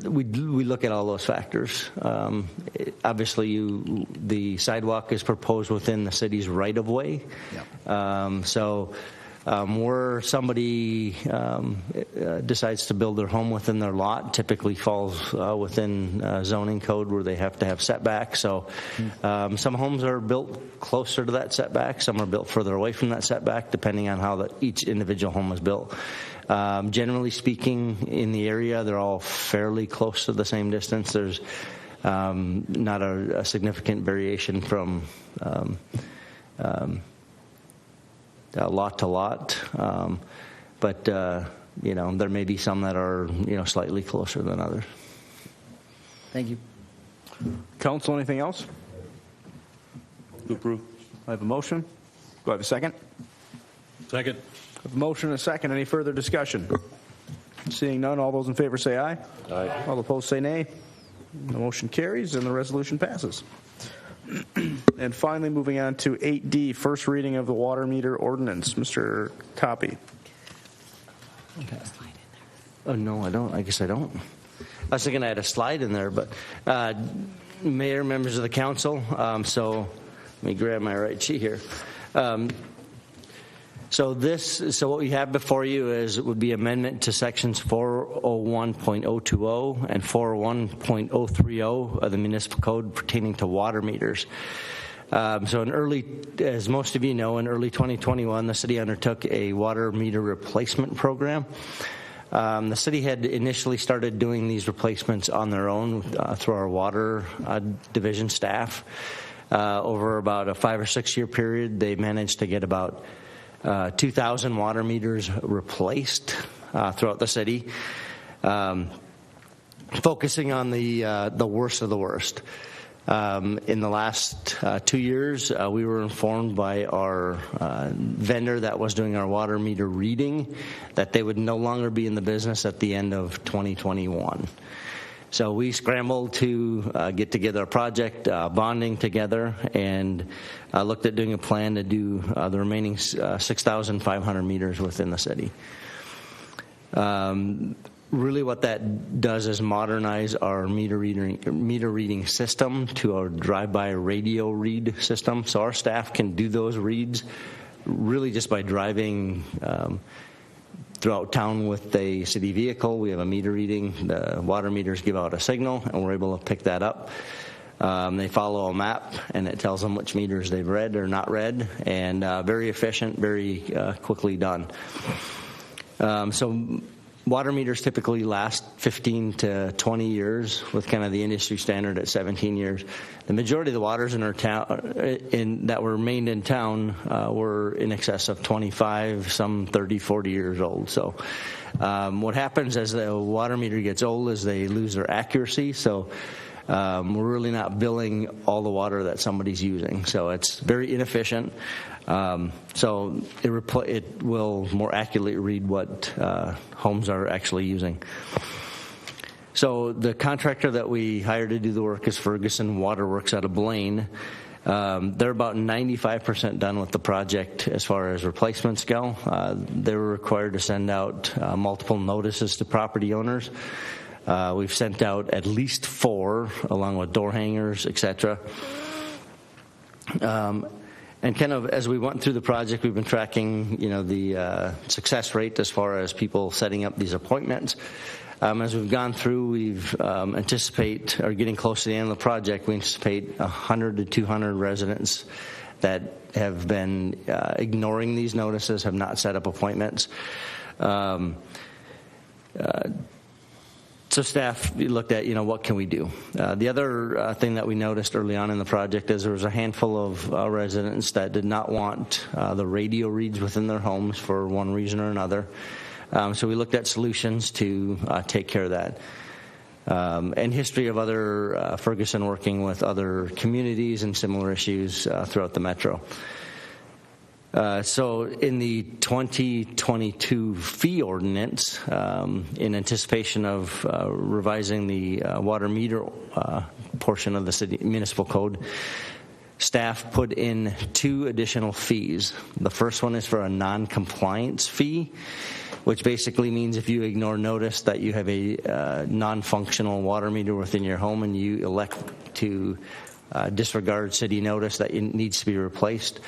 we look at all those factors. Obviously, the sidewalk is proposed within the city's right-of-way. Yep. Where somebody decides to build their home within their lot, typically falls within zoning code where they have to have setbacks. So some homes are built closer to that setback. Some are built further away from that setback, depending on how each individual home is built. Generally speaking, in the area, they're all fairly close to the same distance. There's not a significant variation from lot to lot, but there may be some that are slightly closer than others. Thank you. Council, anything else? To approve. I have a motion. Do I have a second? Second. I have a motion and a second. Any further discussion? Seeing none, all those in favor say aye. Aye. All opposed say nay. The motion carries and the resolution passes. And finally, moving on to 8D, first reading of the water meter ordinance. Mr. Copy. Oh, no, I don't. I guess I don't. I was thinking I had a slide in there, but Mayor, members of the council, so let me grab my right sheet here. So what we have before you would be amendment to sections 401.020 and 401.030 of the municipal code pertaining to water meters. As most of you know, in early 2021, the city undertook a water meter replacement program. The city had initially started doing these replacements on their own through our water division staff. Over about a 5 or 6 year period, they managed to get about 2,000 water meters replaced throughout the city, focusing on the worst of the worst. In the last 2 years, we were informed by our vendor that was doing our water meter reading that they would no longer be in the business at the end of 2021. So we scrambled to get together a project, bonding together, and looked at doing a plan to do the remaining 6,500 meters within the city. Really what that does is modernize our meter reading system to our drive-by radio read system. So our staff can do those reads really just by driving throughout town with a city vehicle. We have a meter reading. The water meters give out a signal, and we're able to pick that up. They follow a map, and it tells them which meters they've read or not read, and very efficient, very quickly done. So water meters typically last 15 to 20 years, with kind of the industry standard at 17 years. The majority of the waters in our town that were remained in town were in excess of 25, some 30, 40 years old. So what happens as the water meter gets old is they lose their accuracy. So we're really not billing all the water that somebody's using. So it's very inefficient. So it will more accurately read what homes are actually using. So the contractor that we hired to do the work is Ferguson Waterworks out of Blaine. They're about 95% done with the project as far as replacements go. They were required to send out multiple notices to property owners. We've sent out at least 4, along with door hangers, etc. And kind of as we went through the project, we've been tracking, the success rate as far as people setting up these appointments. As we've gone through, we've getting close to the end of the project, we anticipate 100 to 200 residents that have been ignoring these notices, have not set up appointments. So staff looked at, what can we do? The other thing that we noticed early on in the project is there was a handful of residents that did not want the radio reads within their homes for one reason or another. So we looked at solutions to take care of that. And history of other Ferguson working with other communities and similar issues throughout the metro. So in the 2022 fee ordinance, in anticipation of revising the water meter portion of the city municipal code, staff put in 2 additional fees. The first one is for a non-compliance fee, which basically means if you ignore notice that you have a non-functional water meter within your home and you elect to disregard city notice that it needs to be replaced,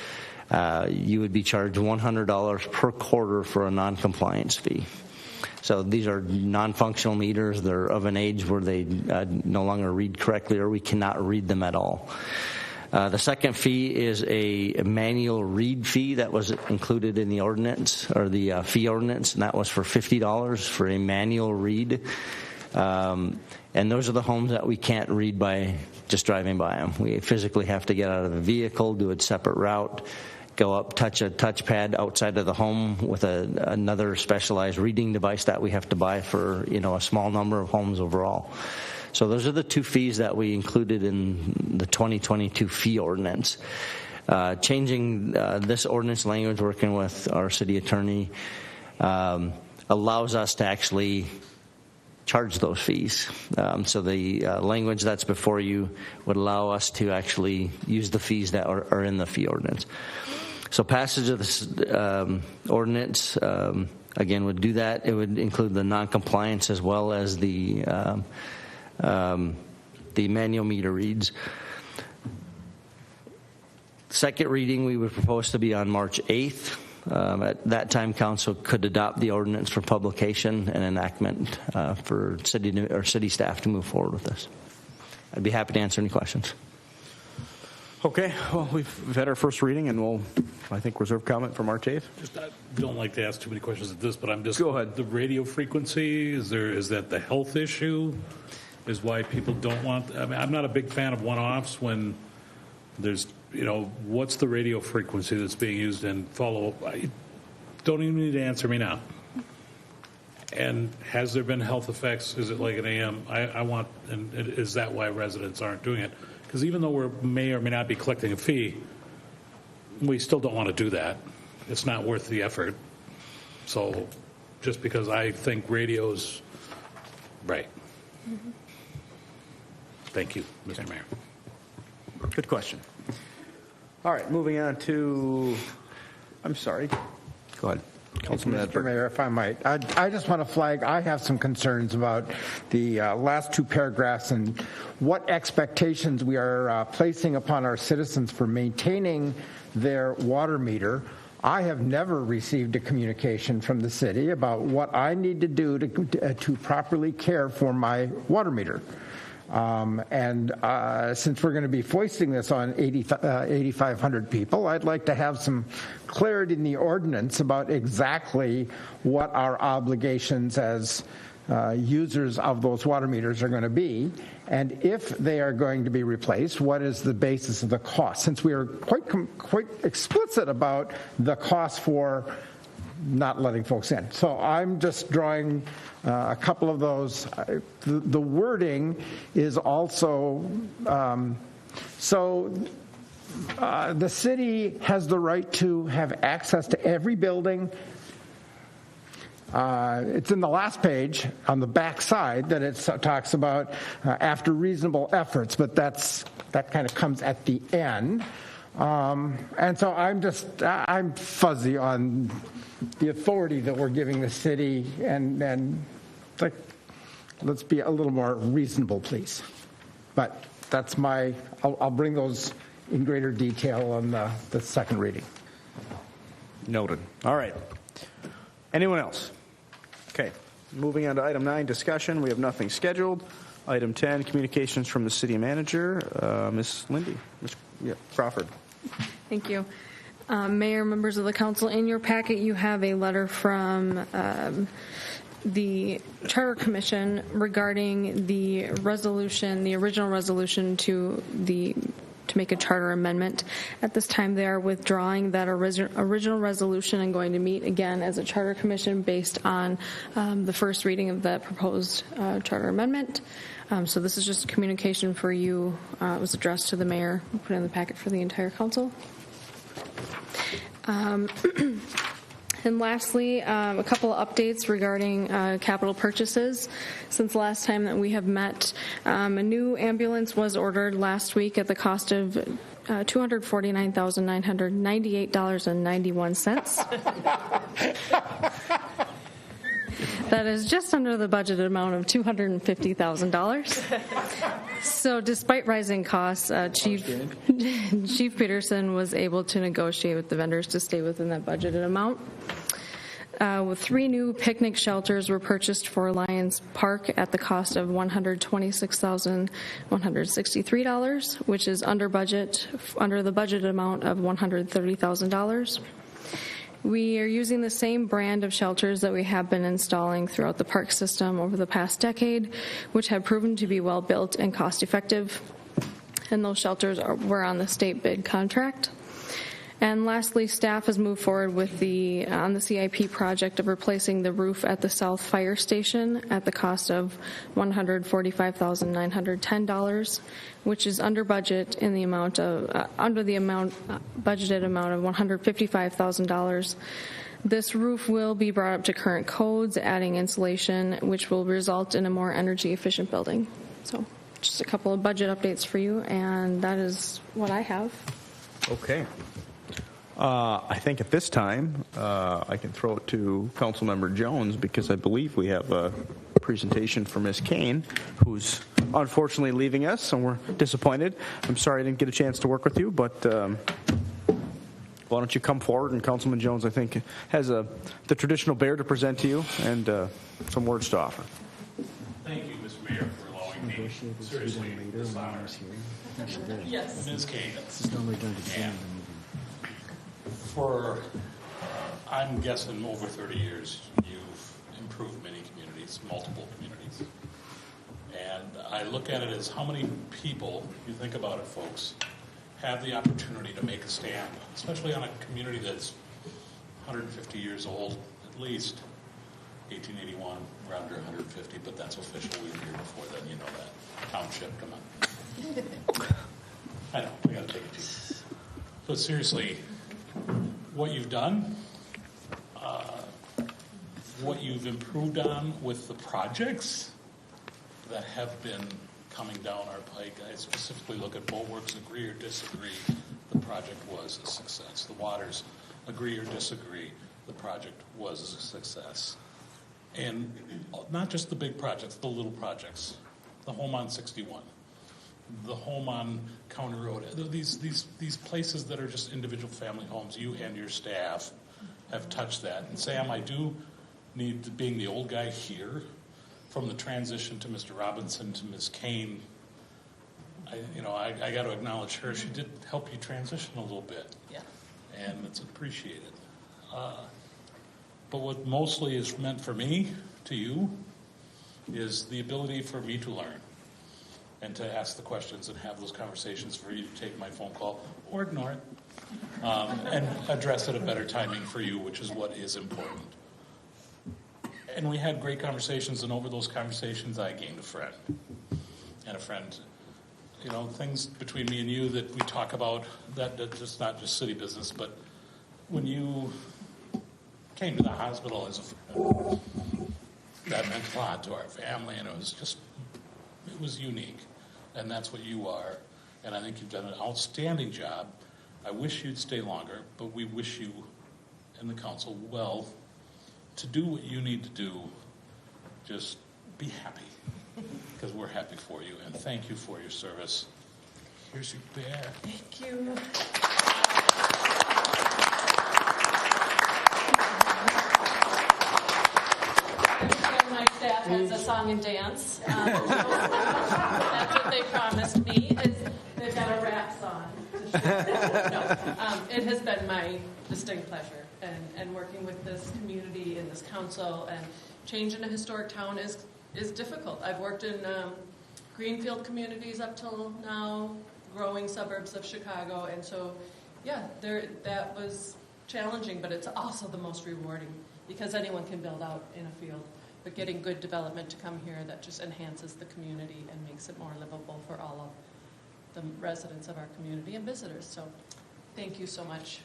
you would be charged $100 per quarter for a non-compliance fee. So these are non-functional meters. They're of an age where they no longer read correctly, or we cannot read them at all. The second fee is a manual read fee that was included in the ordinance, or the fee ordinance, and that was for $50 for a manual read. And those are the homes that we can't read by just driving by them. We physically have to get out of the vehicle, do a separate route, go up, touch a touchpad outside of the home with another specialized reading device that we have to buy for a small number of homes overall. So those are the 2 fees that we included in the 2022 fee ordinance. Changing this ordinance language, working with our city attorney, allows us to actually charge those fees. So the language that's before you would allow us to actually use the fees that are in the fee ordinance. So passage of this ordinance, again, would do that. It would include the non-compliance as well as the manual meter reads. Second reading, we would propose to be on March 8th. At that time, council could adopt the ordinance for publication and enactment for city staff to move forward with this. I'd be happy to answer any questions. Okay, well, we've had our first reading, and we'll, I think, reserve comment for March 8th. I don't like to ask too many questions at this, but I'm just... Go ahead. The radio frequency, is that the health issue? Is why people don't want... I mean, I'm not a big fan of one-offs when there's, what's the radio frequency that's being used and follow-up? I don't even need to answer me now. And has there been health effects? Is it like an AM? And is that why residents aren't doing it? Because even though we may or may not be collecting a fee, we still don't want to do that. It's not worth the effort. So just because I think radio's right. Mm-hmm. Thank you, Mr. Mayor. Good question. All right, moving on to, I'm sorry. Go ahead. Councilman Mr. Mayor, if I might, I just want to flag, I have some concerns about the last two paragraphs and what expectations we are placing upon our citizens for maintaining their water meter. I have never received a communication from the city about what I need to do to properly care for my water meter. Since we're going to be foisting this on 8,500 people, I'd like to have some clarity in the ordinance about exactly what our obligations as users of those water meters are going to be, and if they are going to be replaced, what is the basis of the cost? Since we are quite explicit about the cost for not letting folks in. So I'm just drawing a couple of those. The wording is also, the city has the right to have access to every building. It's in the last page on the back side that it talks about after reasonable efforts, but that kind of comes at the end. And so I'm fuzzy on the authority that we're giving the city, and let's be a little more reasonable, please. But that's I'll bring those in greater detail on the second reading. Noted. All right. Anyone else? Okay. Moving on to item 9, discussion. We have nothing scheduled. Item 10, communications from the city manager. Ms. Lindy. Ms. Crawford. Thank you. Mayor, members of the council, in your packet you have a letter from the Charter Commission regarding the original resolution to make a charter amendment. At this time, they are withdrawing that original resolution and going to meet again as a Charter Commission based on the first reading of the proposed charter amendment. So this is just communication for you. It was addressed to the mayor, put in the packet for the entire council. And lastly, a couple of updates regarding capital purchases. Since the last time that we have met, a new ambulance was ordered last week at the cost of $249,998.91. That is just under the budgeted amount of $250,000. So despite rising costs, Chief Peterson was able to negotiate with the vendors to stay within that budgeted amount. With 3 new picnic shelters were purchased for Lions Park at the cost of $126,163, which is under the budgeted amount of $130,000. We are using the same brand of shelters that we have been installing throughout the park system over the past decade, which have proven to be well built and cost effective. And those shelters were on the state bid contract. And lastly, staff has moved forward with on the CIP project of replacing the roof at the South Fire Station at the cost of $145,910, which is under budget in the amount of budgeted amount of $155,000. This roof will be brought up to current codes, adding insulation, which will result in a more energy efficient building. So just a couple of budget updates for you, and that is what I have. Okay. I think at this time, I can throw it to Councilmember Jones because I believe we have a presentation for Ms. Kane, who's unfortunately leaving us, and we're disappointed. I'm sorry I didn't get a chance to work with you, but why don't you come forward? And Councilman Jones, I think, has the traditional bear to present to you and some words to offer. Thank you, Mr. Mayor, for allowing me. Seriously, this honor. Yes. Ms. Kane. And for, I'm guessing, over 30 years, you've improved many communities, multiple communities. And I look at it as how many people, you think about it, folks, have the opportunity to make a stamp, especially on a community that's 150 years old, at least. 1881, we're under 150, but that's official. We were here before then, you know that. Township, come on. I know, we got to take it easy. So seriously, what you've done, what you've improved on with the projects that have been coming down our pike, I specifically look at Bulwark's agree or disagree, the project was a success. The Waters agree or disagree, the project was a success. And not just the big projects, the little projects. The home on 61, the home on County Road, these places that are just individual family homes. You and your staff have touched that. And Sam, I do need, being the old guy here, from the transition to Mr. Robinson to Ms. Kane, I got to acknowledge her. She did help you transition a little bit. Yeah. And it's appreciated. But what mostly is meant for me, to you, is the ability for me to learn and to ask the questions and have those conversations, for you to take my phone call or ignore it and address it at better timing for you, which is what is important. And we had great conversations, and over those conversations I gained a friend. And a friend, things between me and you that we talk about, that just not just city business, but when you came to the hospital as a friend, that meant a lot to our family, and it was unique. And that's what you are. And I think you've done an outstanding job. I wish you'd stay longer, but we wish you and the council well to do what you need to do. Just be happy, because we're happy for you. And thank you for your service. Here's your bear. Thank you. My staff has a song and dance. That's what they promised me. They've got a rap song. It has been my distinct pleasure, and working with this community and this council, and changing a historic town is difficult. I've worked in greenfield communities up till now, growing suburbs of Chicago, and so that was challenging, but it's also the most rewarding, because anyone can build out in a field. But getting good development to come here, that just enhances the community and makes it more livable for all of the residents of our community and visitors. So thank you so much.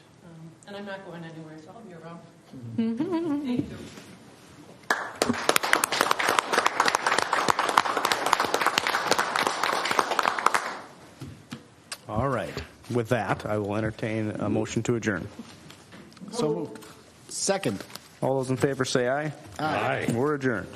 And I'm not going anywhere, so I'll be around. Thank you. All right. With that, I will entertain a motion to adjourn. So moved. Second. All those in favor say aye. Aye. We're adjourned.